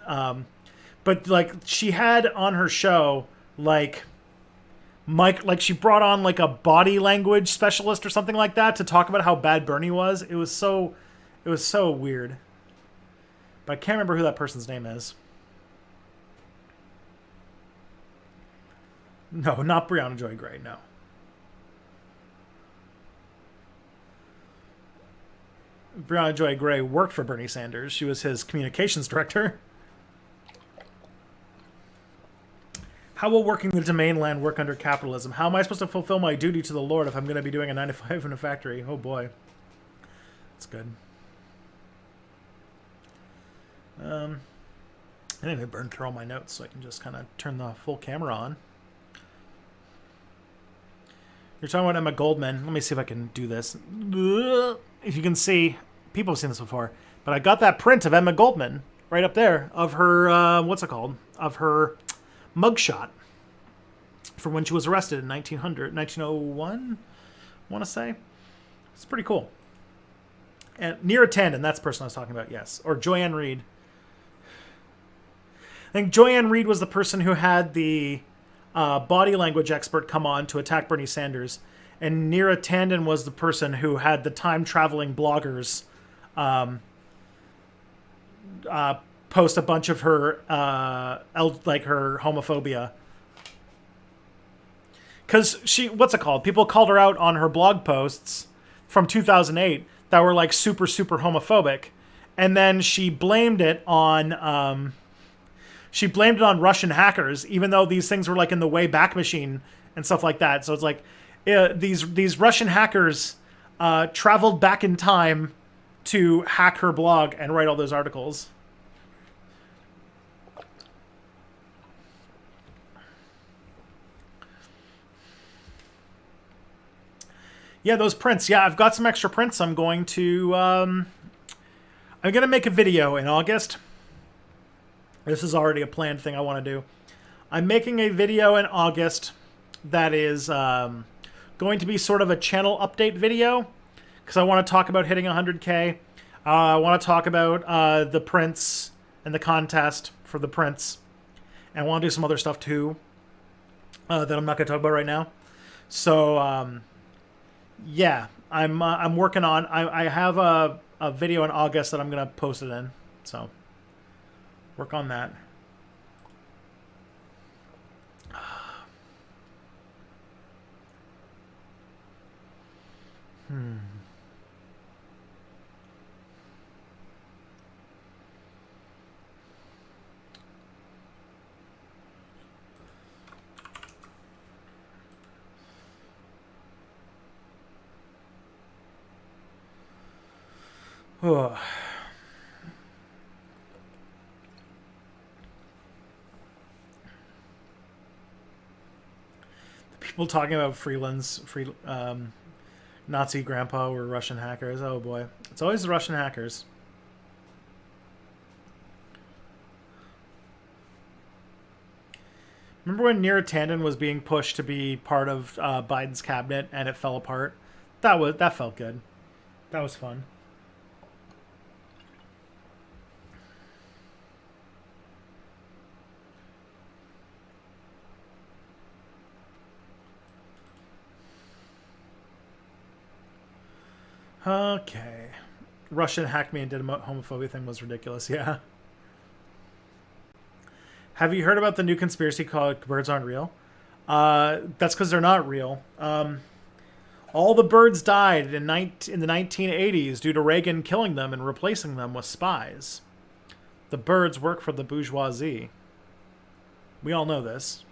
Speaker 1: But like she had on her show like she brought on like a body language specialist or something like that to talk about how bad Bernie was. It was so weird. But I can't remember who that person's name is. No, not Brianna Joy Gray, no. Brianna Joy Gray worked for Bernie Sanders. She was his communications director. How will working the domain land work under capitalism? How am I supposed to fulfill my duty to the Lord if I'm going to be doing a 9 to 5 in a factory? Oh boy. That's good. I think I burned through all my notes so I can just kind of turn the full camera on. You're talking about Emma Goldman. Let me see if I can do this. If you can see, people have seen this before, but I got that print of Emma Goldman right up there of her, what's it called? Of her mugshot from when she was arrested in 1901, I want to say. It's pretty cool. And Neera Tanden, that's the person I was talking about, yes. Or Joyanne Reed. I think Joyanne Reed was the person who had the body language expert come on to attack Bernie Sanders. And Neera Tanden was the person who had the time-traveling bloggers post a bunch of her, like her homophobia. Because she, what's it called? People called her out on her blog posts from 2008 that were like super, super homophobic. And then she blamed it on, Russian hackers, even though these things were like in the Wayback Machine and stuff like that. So it's like these Russian hackers traveled back in time to hack her blog and write all those articles. Yeah, those prints. Yeah, I've got some extra prints. I'm going to make a video in August. This is already a planned thing I want to do. I'm making a video in August that is going to be sort of a channel update video because I want to talk about hitting 100K. I want to talk about the prints and the contest for the prints. And I want to do some other stuff too that I'm not going to talk about right now. So, yeah, I'm working on. I have a video in August that I'm gonna post it in. So work on that. Oh. The people talking about Nazi grandpa were Russian hackers. Oh boy. It's always the Russian hackers. Remember when Neera Tanden was being pushed to be part of Biden's cabinet and it fell apart? That felt good. That was fun. Okay. Russian hacked me and did a homophobia thing was ridiculous, yeah. Have you heard about the new conspiracy called birds aren't real? That's because they're not real. All the birds died in the 1980s due to Reagan killing them and replacing them with spies. The birds work for the bourgeoisie. We all know this.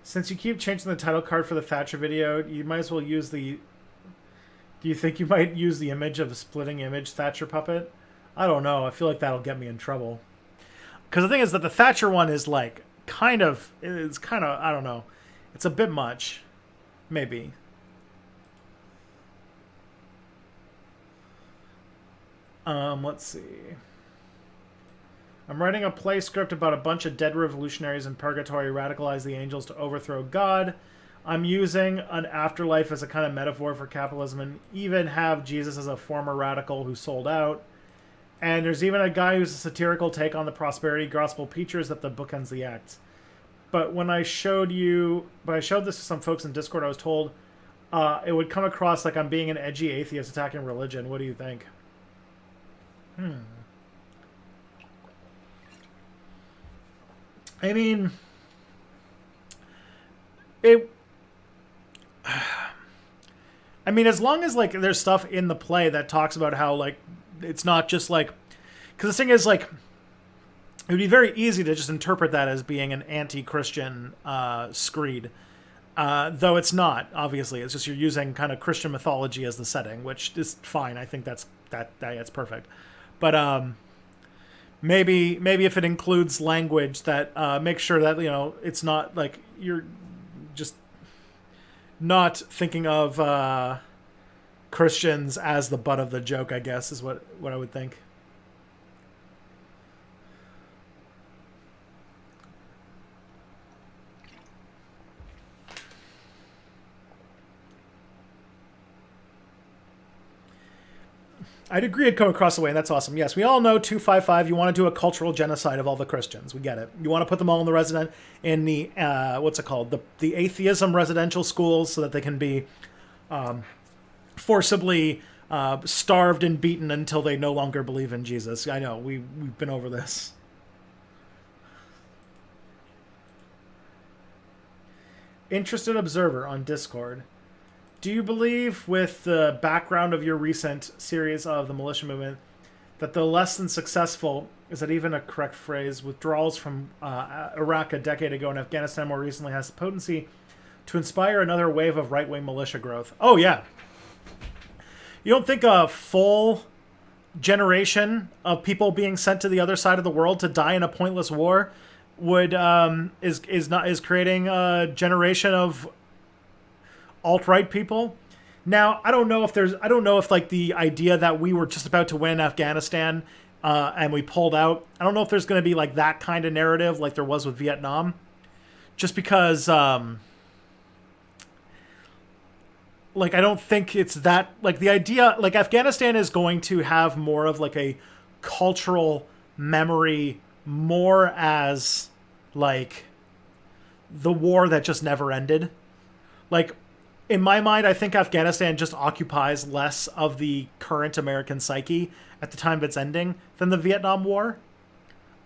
Speaker 1: Since you keep changing the title card for the Thatcher video, you might as well use the... Do you think you might use the image of a splitting image Thatcher puppet? I don't know. I feel like that'll get me in trouble. Because the thing is that the Thatcher one is like it's kind of, I don't know. It's a bit much. Maybe. Let's see. I'm writing a play script about a bunch of dead revolutionaries in purgatory radicalize the angels to overthrow God. I'm using an afterlife as a kind of metaphor for capitalism and even have Jesus as a former radical who sold out. And there's even a guy who's a satirical take on the prosperity gospel preachers that the book ends the act. But when I showed this to some folks in Discord, I was told it would come across like I'm being an edgy atheist attacking religion. What do you think? I mean, I mean, as long as like there's stuff in the play that talks about how like it's not just like, because the thing is like, it would be very easy to just interpret that as being an anti-Christian screed, though it's not. Obviously, it's just you're using kind of Christian mythology as the setting, which is fine. I think that's perfect. But maybe if it includes language that makes sure that it's not like you're just not thinking of Christians as the butt of the joke, I guess, is what I would think. I'd agree it'd come across the way, and that's awesome. Yes, we all know 255. You want to do a cultural genocide of all the Christians. We get it. You want to put them all in the what's it called? The atheism residential schools so that they can be forcibly starved and beaten until they no longer believe in Jesus. I know, we've been over this. Interested observer on Discord. Do you believe, with the background of your recent series of the militia movement, that the less than successful, is that even a correct phrase, withdrawals from Iraq a decade ago and Afghanistan more recently has the potency to inspire another wave of right-wing militia growth? Oh, yeah. You don't think a full generation of people being sent to the other side of the world to die in a pointless war would is creating a generation of alt-right people? Now, I don't know if like the idea that we were just about to win Afghanistan and we pulled out, I don't know if there's going to be like that kind of narrative like there was with Vietnam, just because like I don't think it's that, like the idea, like Afghanistan is going to have more of like a cultural memory, more as like the war that just never ended. Like, in my mind, I think Afghanistan just occupies less of the current American psyche at the time of its ending than the Vietnam War.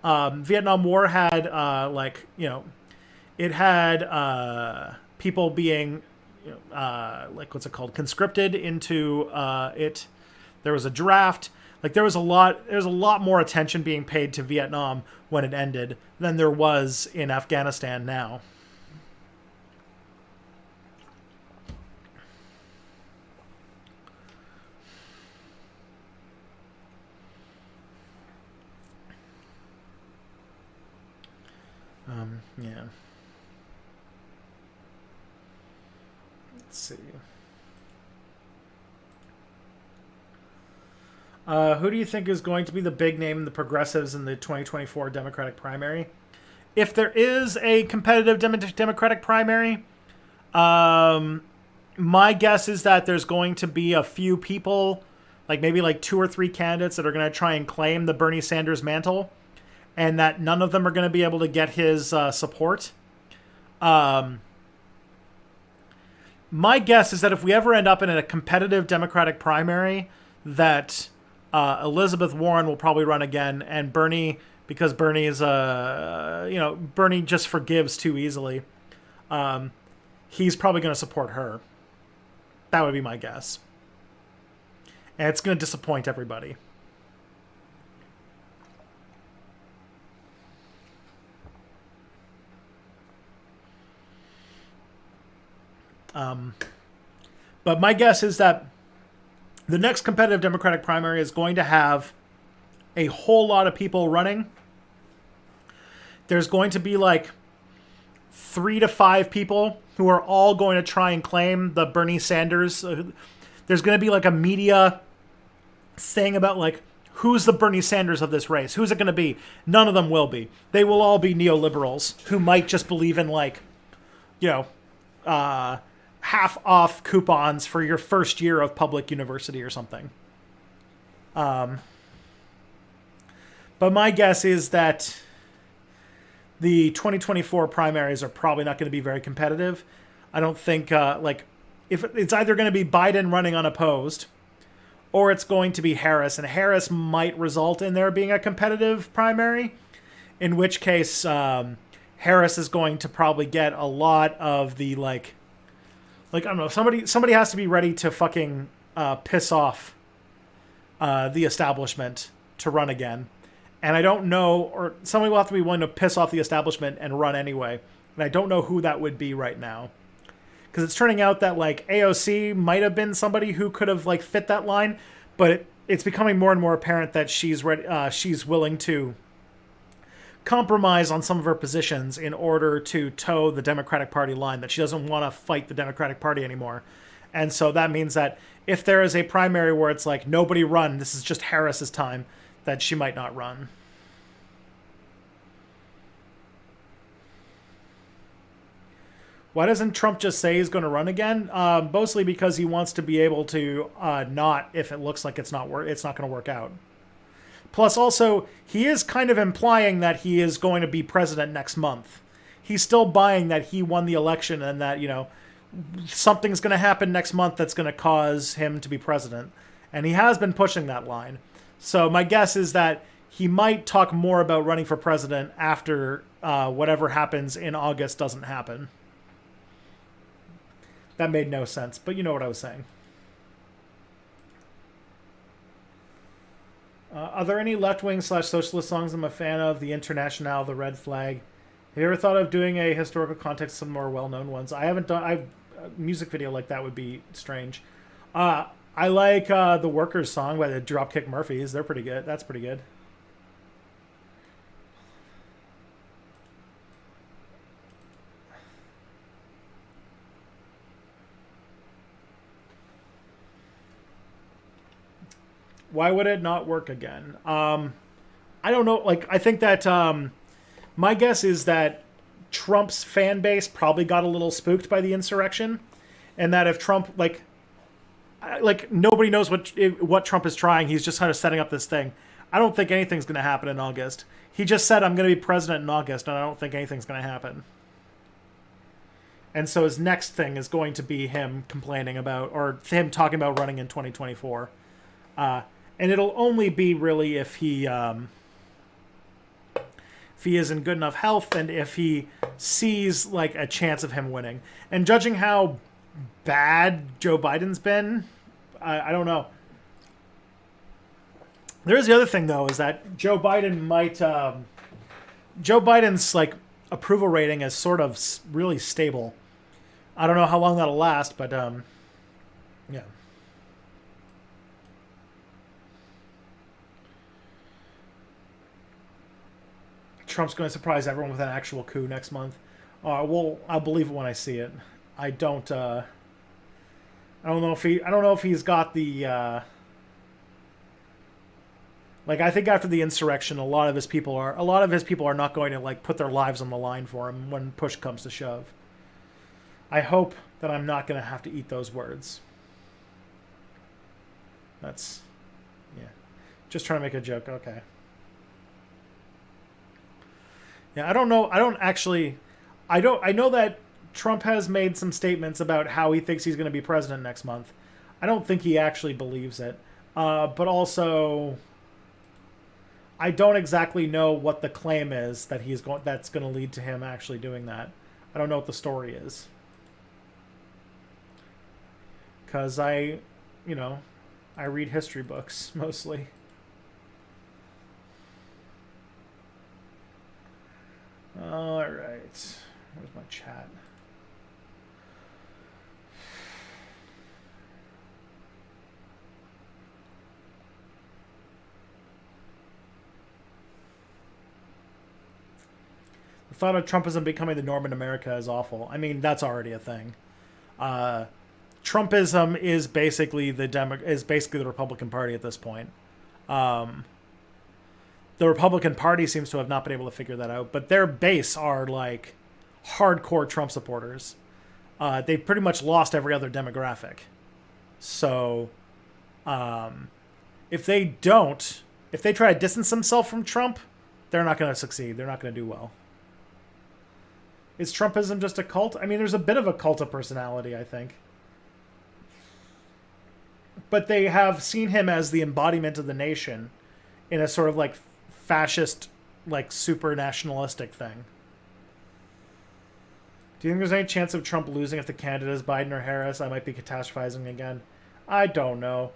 Speaker 1: Vietnam War had, it had people being, like, what's it called, conscripted into it. There was a draft. Like, there was a lot more attention being paid to Vietnam when it ended than there was in Afghanistan now. Yeah. Let's see. Who do you think is going to be the big name in the progressives in the 2024 Democratic primary? If there is a competitive Democratic primary, my guess is that there's going to be a few people, like maybe like 2 or 3 candidates that are going to try and claim the Bernie Sanders mantle, and that none of them are going to be able to get his support. My guess is that if we ever end up in a competitive Democratic primary, that Elizabeth Warren will probably run again, and Bernie, because Bernie is Bernie just forgives too easily, he's probably going to support her. That would be my guess. And it's going to disappoint everybody. But my guess is that the next competitive Democratic primary is going to have a whole lot of people running. There's going to be like 3 to 5 people who are all going to try and claim the Bernie Sanders. There's going to be like a media thing about like, who's the Bernie Sanders of this race? Who's it going to be? None of them will be. They will all be neoliberals who might just believe in like, half off coupons for your first year of public university or something. But my guess is that the 2024 primaries are probably not going to be very competitive. I don't think, if it's either going to be Biden running unopposed or it's going to be Harris, and Harris might result in there being a competitive primary, in which case Harris is going to probably get a lot of the, like Like, I don't know, somebody has to be ready to fucking piss off the establishment to run again. And I don't know, or somebody will have to be willing to piss off the establishment and run anyway. And I don't know who that would be right now. Because it's turning out that, like, AOC might have been somebody who could have, like, fit that line. But it's becoming more and more apparent that she's willing to compromise on some of her positions in order to toe the Democratic Party line, that she doesn't want to fight the Democratic Party anymore. And so that means that if there is a primary where it's like, nobody run, this is just Harris's time, that she might not run. Why doesn't Trump just say he's going to run again? Mostly because he wants to be able to not, if it looks like it's not going to work out. Plus, also, he is kind of implying that he is going to be president next month. He's still buying that he won the election and that, you know, something's going to happen next month that's going to cause him to be president. And he has been pushing that line. So my guess is that he might talk more about running for president after whatever happens in August doesn't happen. That made no sense, but you know what I was saying. Are there any left-wing / socialist songs I'm a fan of? The Internationale, The Red Flag. Have you ever thought of doing a historical context, some more well-known ones? I haven't done... a music video like that would be strange. I like the Workers song by the Dropkick Murphys. They're pretty good. That's pretty good. Why would it not work again? I don't know. Like, I think that my guess is that Trump's fan base probably got a little spooked by the insurrection, and that if Trump like nobody knows what Trump is trying. He's just kind of setting up this thing. I don't think anything's going to happen in August. He just said, I'm going to be president in August, and I don't think anything's going to happen. And so his next thing is going to be him complaining about, or him talking about running in 2024. And it'll only be really if he is in good enough health and if he sees like a chance of him winning. And judging how bad Joe Biden's been, I don't know. There is the other thing though, is that Joe Biden's like approval rating is sort of really stable. I don't know how long that'll last, but yeah. Trump's going to surprise everyone with an actual coup next month. Well, I'll believe it when I see it. I don't know if he's got the like, I think after the insurrection, a lot of his people are not going to like put their lives on the line for him when push comes to shove. I hope that I'm not going to have to eat those words. That's, yeah. Just trying to make a joke. Okay. Yeah, I don't know. I know that Trump has made some statements about how he thinks he's going to be president next month. I don't think he actually believes it. But also, I don't exactly know what the claim is that that's going to lead to him actually doing that. I don't know what the story is. Because I read history books mostly. All right. Where's my chat? The thought of Trumpism becoming the norm in America is awful. I mean, that's already a thing. Trumpism is basically the Republican Party at this point. The Republican Party seems to have not been able to figure that out, but their base are like hardcore Trump supporters. They've pretty much lost every other demographic. So, if they try to distance themselves from Trump, they're not going to succeed. They're not going to do well. Is Trumpism just a cult? I mean, there's a bit of a cult of personality, I think. But they have seen him as the embodiment of the nation in a sort of like fascist, like super nationalistic thing. Do you think there's any chance of Trump losing if the candidate is Biden or Harris? I might be catastrophizing again. I don't know.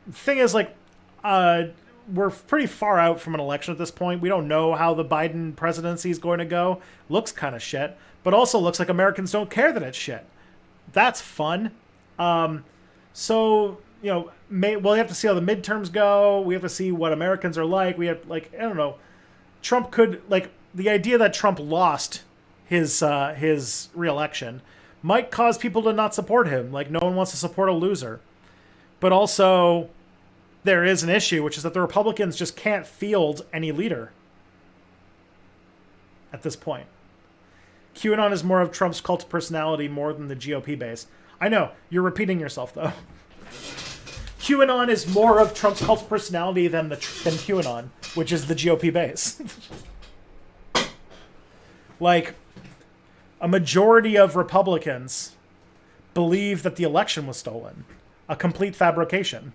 Speaker 1: The thing is, like, we're pretty far out from an election at this point. We don't know how the Biden presidency is going to go. Looks kind of shit, but also looks like Americans don't care that it's shit. That's fun. So, you know, we'll have to see how the midterms go. We have to see what Americans are like. We have, like, I don't know. Trump could, like, the idea that Trump lost his re-election might cause people to not support him. Like, no one wants to support a loser. But also, there is an issue, which is that the Republicans just can't field any leader at this point. QAnon is more of Trump's cult of personality more than the GOP base. I know, you're repeating yourself, though. QAnon is more of Trump's cult of personality than QAnon, which is the GOP base. Like, a majority of Republicans believe that the election was stolen. A complete fabrication.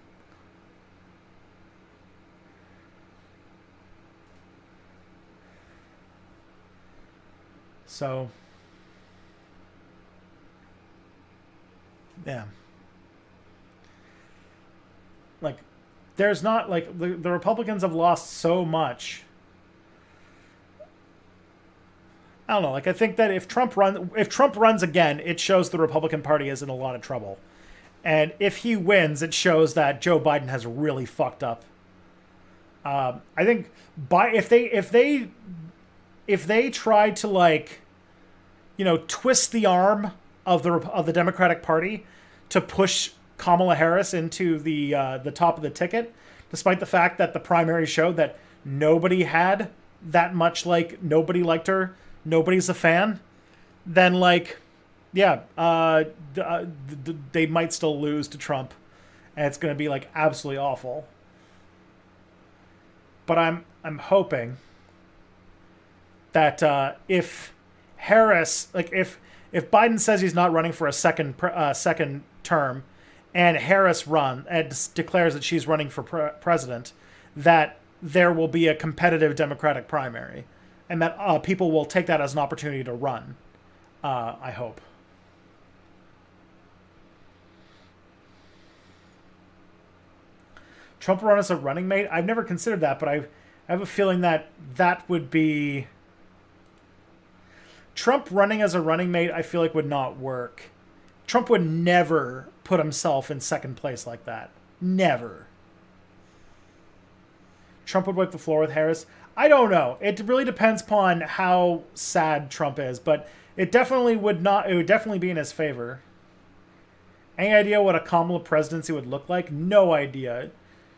Speaker 1: So, yeah. Like, there's not, like, the Republicans have lost so much. I don't know. Like, I think that if Trump runs again, it shows the Republican Party is in a lot of trouble. And if he wins, it shows that Joe Biden has really fucked up. I think if they try to, like, you know, twist the arm of the Democratic Party to push Kamala Harris into the top of the ticket, despite the fact that the primary showed that nobody had that much, like, nobody liked her, nobody's a fan, then, like, yeah, they might still lose to Trump, and it's going to be, like, absolutely awful. But I'm hoping that if Harris, like, if Biden says he's not running for a second term, and Harris declares that she's running for president, that there will be a competitive Democratic primary, and that people will take that as an opportunity to run. I hope. Trump run as a running mate? I've never considered that, but I have a feeling that would be... Trump running as a running mate, I feel like would not work. Trump would never put himself in second place like that. Never. Trump would wipe the floor with Harris. I don't know. It really depends upon how sad Trump is, but it definitely would not. It would definitely be in his favor. Any idea what a Kamala presidency would look like? No idea.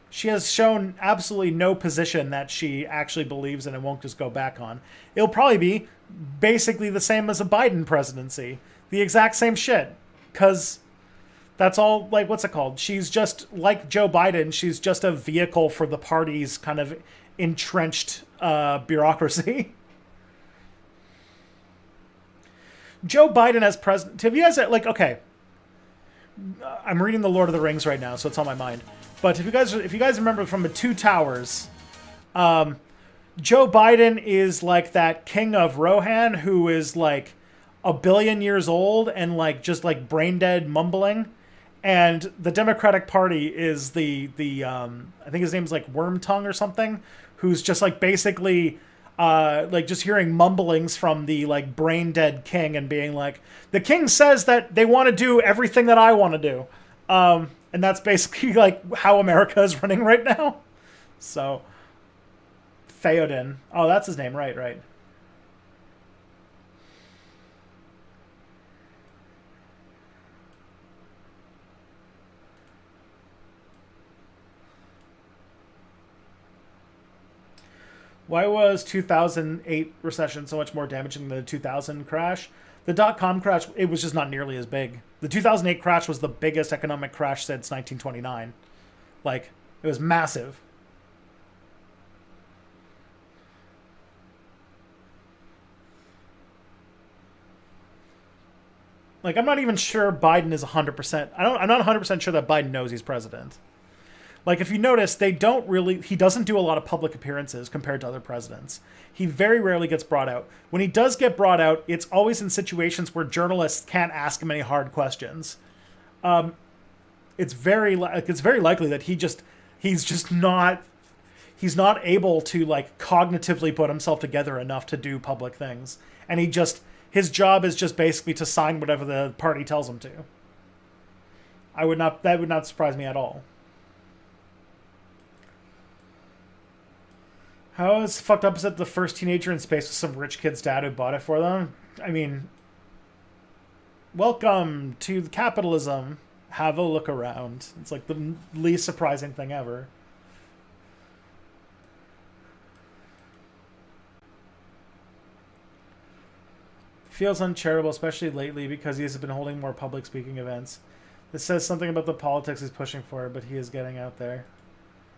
Speaker 1: She has shown absolutely no position that she actually believes in and won't just go back on. It'll probably be basically the same as a Biden presidency. The exact same shit. Because that's all, like, what's it called? She's just, like Joe Biden, she's just a vehicle for the party's kind of entrenched bureaucracy. Joe Biden as president. Have you guys, like, okay. I'm reading The Lord of the Rings right now, so it's on my mind. But if you guys remember from the Two Towers, Joe Biden is like that king of Rohan who is like a billion years old and like just like brain dead mumbling, and the Democratic Party is the I think his name's like Wormtongue or something, who's just like basically like just hearing mumblings from the like brain dead king and being like, the king says that they want to do everything that I want to do. And that's basically like how America is running right now. So, Theoden. Oh, that's his name. Right. Why was 2008 recession so much more damaging than the 2000 crash? The dot-com crash, it was just not nearly as big. The 2008 crash was the biggest economic crash since 1929. Like, it was massive. Like, I'm not even sure Biden is 100%. I'm not 100% sure that Biden knows he's president. Like, if you notice, he doesn't do a lot of public appearances compared to other presidents. He very rarely gets brought out. When he does get brought out, it's always in situations where journalists can't ask him any hard questions. It's very likely that he's not able to, like, cognitively put himself together enough to do public things. And his job is just basically to sign whatever the party tells him to. That would not surprise me at all. How is fucked up is that the first teenager in space was some rich kid's dad who bought it for them? I mean, welcome to capitalism. Have a look around. It's like the least surprising thing ever. Feels uncharitable, especially lately, because he has been holding more public speaking events. This says something about the politics he's pushing for, but he is getting out there.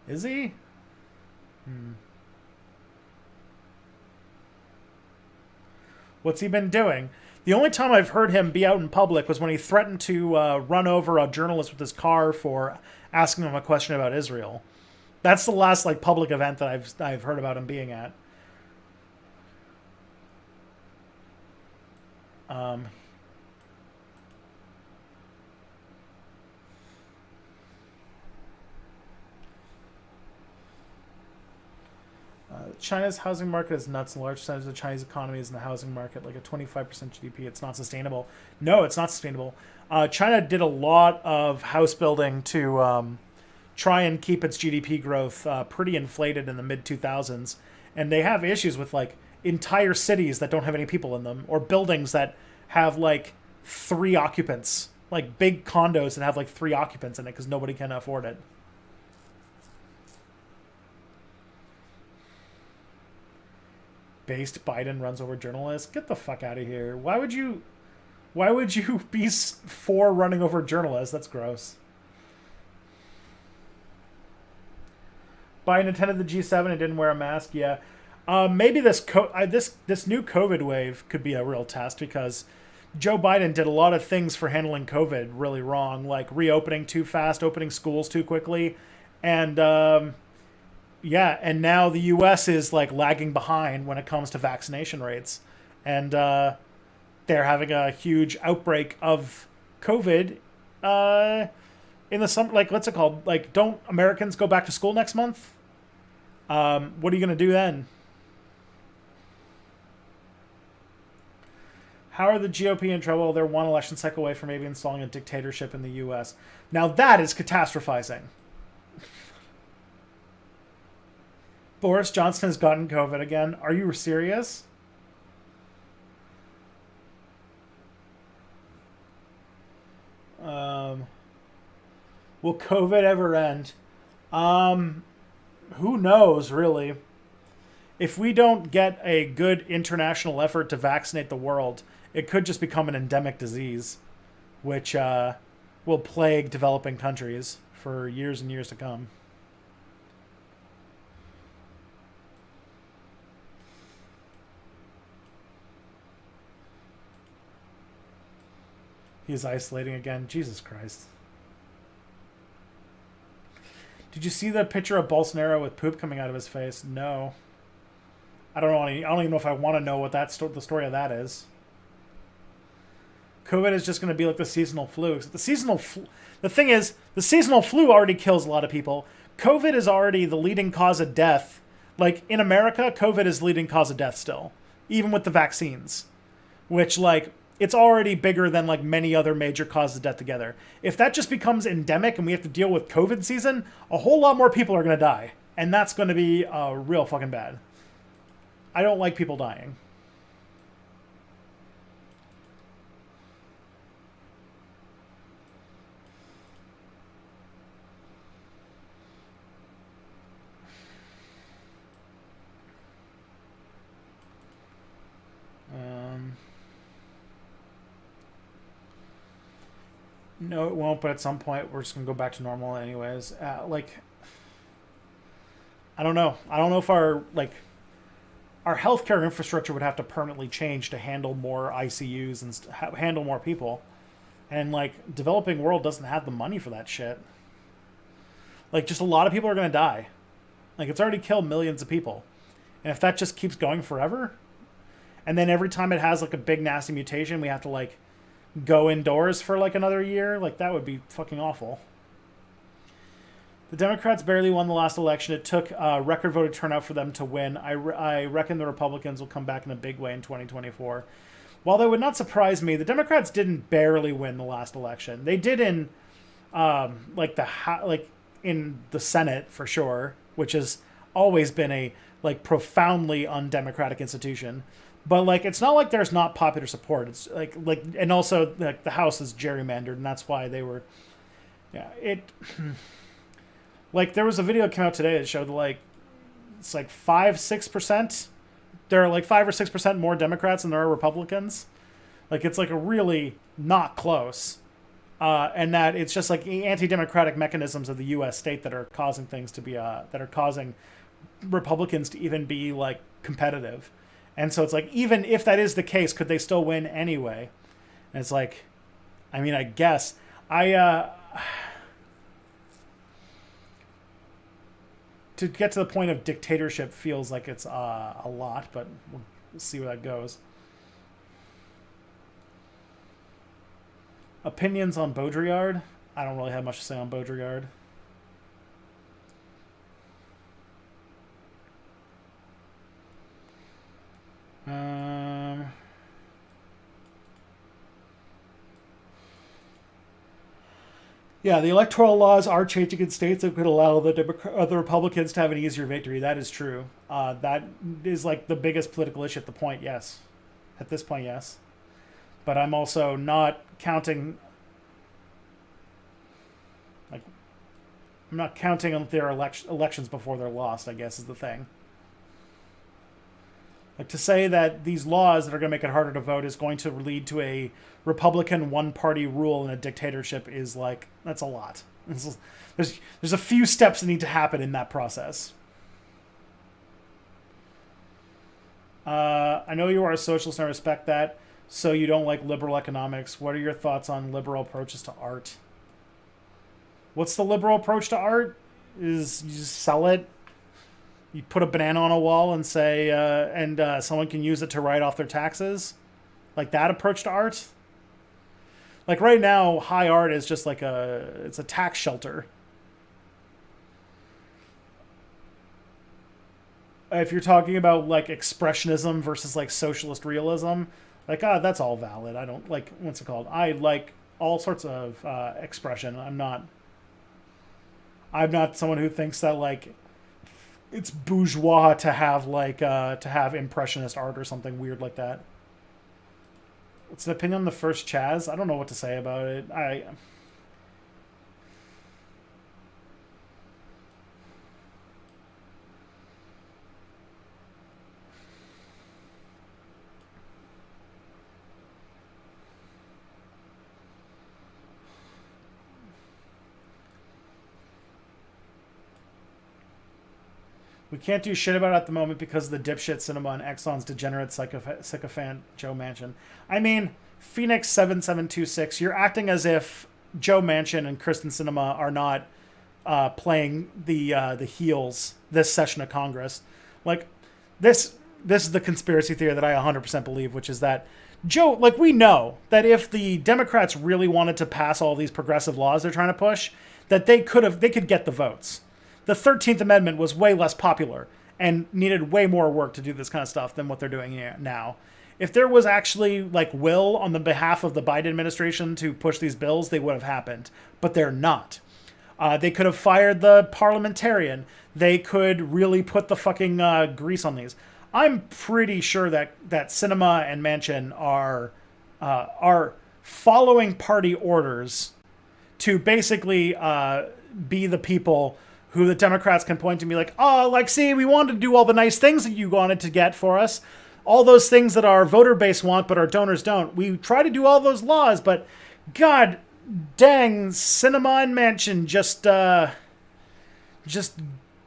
Speaker 1: Is he? What's he been doing? The only time I've heard him be out in public was when he threatened to run over a journalist with his car for asking him a question about Israel. That's the last, like, public event that I've heard about him being at. China's housing market is nuts. A large percentage of the Chinese economy is in the housing market, like a 25% GDP. It's not sustainable. No, it's not sustainable. China did a lot of house building to try and keep its GDP growth pretty inflated in the mid-2000s. And they have issues with, like, entire cities that don't have any people in them, or buildings that have, like, 3 occupants. Like, big condos that have, like, 3 occupants in it because nobody can afford it. Based Biden runs over journalists. Get the fuck out of here. Why would you be for running over journalists? That's gross. Biden attended the G7 and didn't wear a mask. Yeah. Maybe this new COVID wave could be a real test, because Joe Biden did a lot of things for handling COVID really wrong, like reopening too fast, opening schools too quickly, and and now the U.S. is, like, lagging behind when it comes to vaccination rates. And they're having a huge outbreak of COVID in the summer. Like, what's it called? Like, don't Americans go back to school next month? What are you going to do then? How are the GOP in trouble? They're one election cycle away from maybe installing a dictatorship in the U.S. Now that is catastrophizing. Boris Johnson has gotten COVID again. Are you serious? Will COVID ever end? Who knows, really? If we don't get a good international effort to vaccinate the world, it could just become an endemic disease, which will plague developing countries for years and years to come. He's isolating again. Jesus Christ. Did you see the picture of Bolsonaro with poop coming out of his face? No. I don't even know if I want to know what the story of that is. COVID is just going to be like the seasonal flu. The thing is, the seasonal flu already kills a lot of people. COVID is already the leading cause of death. Like, in America, COVID is the leading cause of death still, even with the vaccines, which, like, it's already bigger than, like, many other major causes of death together. If that just becomes endemic and we have to deal with COVID season, a whole lot more people are going to die. And that's going to be real fucking bad. I don't like people dying. No, it won't, but at some point we're just going to go back to normal anyways. Like, I don't know. I don't know if our healthcare infrastructure would have to permanently change to handle more ICUs and handle more people. And, like, developing world doesn't have the money for that shit. Like, just a lot of people are going to die. Like, it's already killed millions of people. And if that just keeps going forever, and then every time it has, like, a big nasty mutation, we have to, like, go indoors for, like, another year, like, that would be fucking awful. The Democrats barely won the last election. It took record voter turnout for them to win. I reckon the Republicans will come back in a big way in 2024. While that would not surprise me, the Democrats didn't barely win the last election. They did in in the Senate for sure, which has always been a like profoundly undemocratic institution. But like it's not like there's not popular support. It's like and also like the House is gerrymandered, and that's why they were. Yeah, it. Like there was a video that came out today that showed like it's like 5-6%. There are like 5 or 6% more Democrats than there are Republicans. Like it's like a really not close. And that it's just like anti-democratic mechanisms of the U.S. state that are causing things to be that are causing Republicans to even be like competitive. And so it's like even if that is the case, could they still win anyway? And it's like, I mean, I guess to get to the point of dictatorship feels like it's a lot, but we'll see where that goes. Opinions on Baudrillard? I don't really have much to say on Baudrillard. Yeah, the electoral laws are changing in states that could allow the Republicans to have an easier victory. That is true. That is like the biggest political issue at the point, yes. At this point, yes. But I'm also not counting... Like, I'm not counting on their elections before they're lost, I guess, is the thing. Like, to say that these laws that are going to make it harder to vote is going to lead to a Republican one-party rule in a dictatorship is, like, that's a lot. There's a few steps that need to happen in that process. I know you are a socialist and I respect that, so you don't like liberal economics. What are your thoughts on liberal approaches to art? What's the liberal approach to art? Is you just sell it? You put a banana on a wall and say, someone can use it to write off their taxes? Like that approach to art? Like right now, high art is just like it's a tax shelter. If you're talking about like expressionism versus like socialist realism, like, that's all valid. I don't like, what's it called? I like all sorts of expression. I'm not someone who thinks that like, it's bourgeois to have like to have impressionist art or something weird like that. What's an opinion on the first Chaz? I don't know what to say about it. We can't do shit about it at the moment because of the dipshit cinema and Exxon's degenerate sycophant Joe Manchin. I mean, Phoenix 7726, you're acting as if Joe Manchin and Kristen Sinema are not playing the heels this session of Congress. Like, this is the conspiracy theory that I 100% believe, which is that Joe, like, we know that if the Democrats really wanted to pass all these progressive laws they're trying to push, that they could get the votes. The 13th Amendment was way less popular and needed way more work to do this kind of stuff than what they're doing here now. If there was actually like will on the behalf of the Biden administration to push these bills, they would have happened, but they're not. They could have fired the parliamentarian. They could really put the fucking grease on these. I'm pretty sure that Sinema and Manchin are following party orders to basically be the people who the Democrats can point to and be like, oh, like, see, we wanted to do all the nice things that you wanted to get for us. All those things that our voter base want, but our donors don't. We try to do all those laws, but God dang, Sinema and Manchin just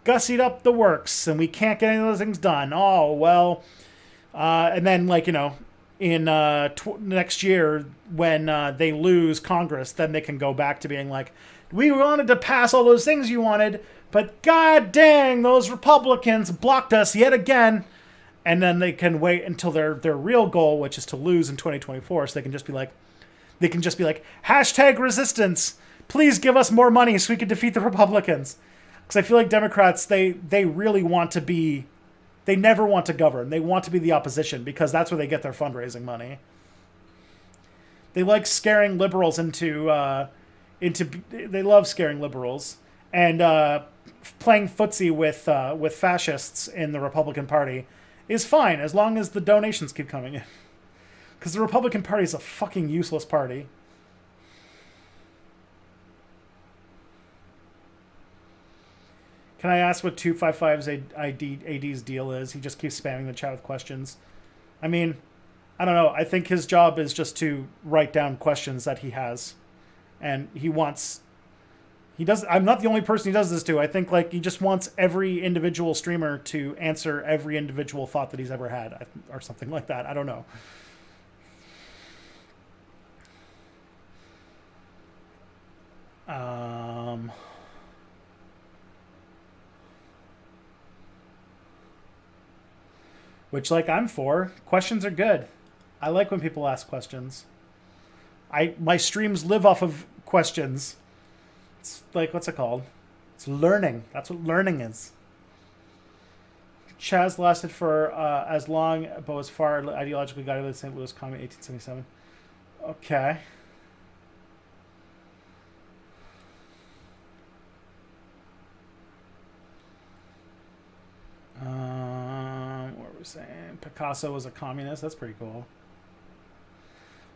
Speaker 1: gussied up the works, and we can't get any of those things done. Oh, well. And then, like, you know, in next year, when they lose Congress, then they can go back to being like, we wanted to pass all those things you wanted, but god dang, those Republicans blocked us yet again. And then they can wait until their real goal, which is to lose in 2024, so they can just be like, hashtag resistance. Please give us more money so we can defeat the Republicans. Because I feel like Democrats, they really want to be, they never want to govern. They want to be the opposition because that's where they get their fundraising money. They like scaring liberals they love scaring liberals and playing footsie with fascists in the Republican Party is fine as long as the donations keep coming in. Because the Republican Party is a fucking useless party. Can I ask what 255's AD's deal is? He just keeps spamming the chat with questions. I mean, I don't know. I think his job is just to write down questions that he has. And I'm not the only person he does this to. I think like he just wants every individual streamer to answer every individual thought that he's ever had or something like that. I don't know. Which, like, I'm for. Questions are good. I like when people ask questions. My streams live off of questions. It's like, what's it called? It's learning. That's what learning is. Chaz lasted for as long, but was far ideologically guided by the St. Louis Commune in 1877. Okay. What were we saying? Picasso was a communist. That's pretty cool.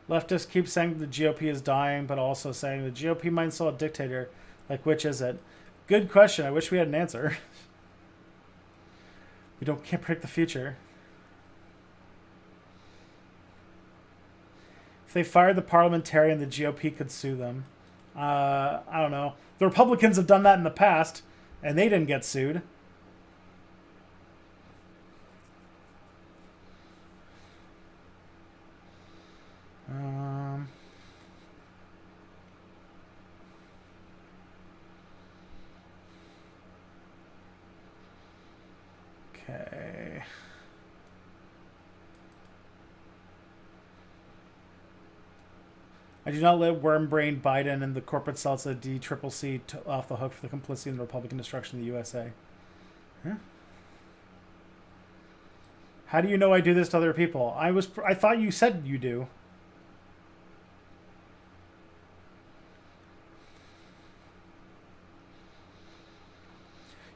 Speaker 1: Leftists keep saying the GOP is dying, but also saying the GOP might install a dictator. Like, which is it? Good question. I wish we had an answer. Can't predict the future. If they fired the parliamentarian, the GOP could sue them. I don't know. The Republicans have done that in the past, and they didn't get sued. Okay. I do not let worm-brained Biden and the corporate cells of the DCCC off the hook for the complicity in the Republican destruction of the USA. Huh? How do you know I do this to other people? I thought you said you do.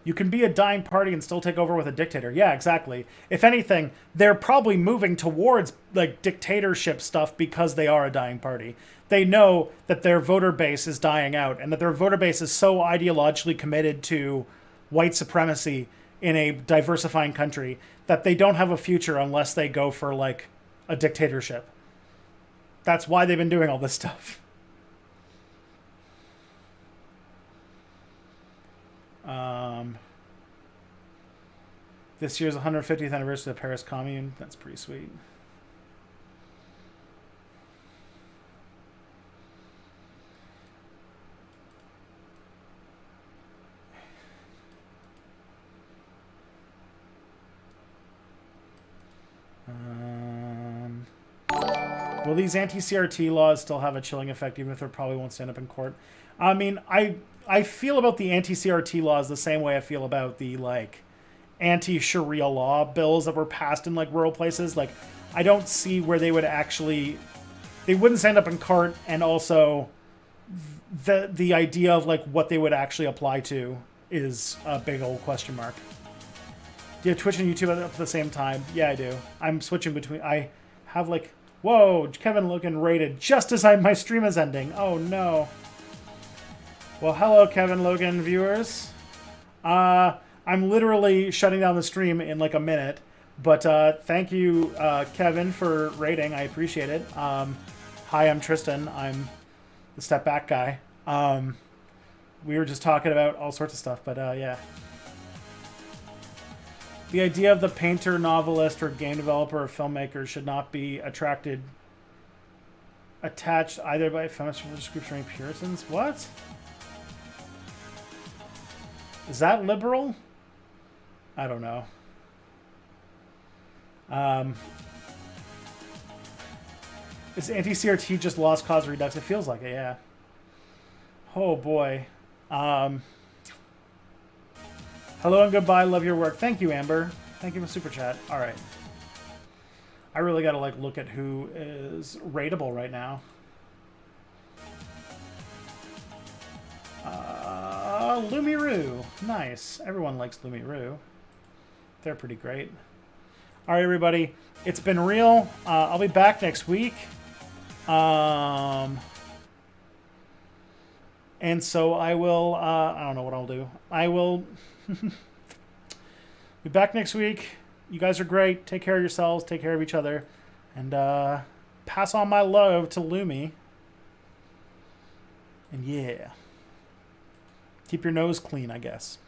Speaker 1: You can be a dying party and still take over with a dictator. Yeah, exactly. If anything, they're probably moving towards like dictatorship stuff because they are a dying party. They know that their voter base is dying out and that their voter base is so ideologically committed to white supremacy in a diversifying country that they don't have a future unless they go for like a dictatorship. That's why they've been doing all this stuff. This year's 150th anniversary of the Paris Commune. That's pretty sweet. Will these anti-CRT laws still have a chilling effect, even if they probably won't stand up in court? I mean, I feel about the anti-CRT laws the same way I feel about the, like, anti-Sharia law bills that were passed in, like, rural places. Like, I don't see where they would actually... They wouldn't stand up in court, and also the idea of, like, what they would actually apply to is a big old question mark. Do you have Twitch and YouTube at the same time? Yeah, I do. I'm switching between... I have, like... Whoa, Kevin Logan rated just as my stream is ending. Oh, no. Well, hello, Kevin Logan viewers. I'm literally shutting down the stream in like a minute. But thank you, Kevin, for rating. I appreciate it. Hi, I'm Tristan. I'm the Step Back guy. We were just talking about all sorts of stuff, but yeah. The idea of the painter, novelist, or game developer or filmmaker should not be attached either by feminist religious groups or any Puritans. What? Is that liberal? I don't know. Is anti-CRT just lost cause redux? It feels like it, yeah. Oh boy. Hello and goodbye. Love your work. Thank you, Amber. Thank you for super chat. All right. I really got to like look at who is rateable right now. Lumiru. Nice. Everyone likes Lumiru. They're pretty great. All right, everybody. It's been real. I'll be back next week. And so I will, I don't know what I'll do. I will be back next week. You guys are great. Take care of yourselves. Take care of each other. And pass on my love to Lumi. And yeah. Keep your nose clean, I guess.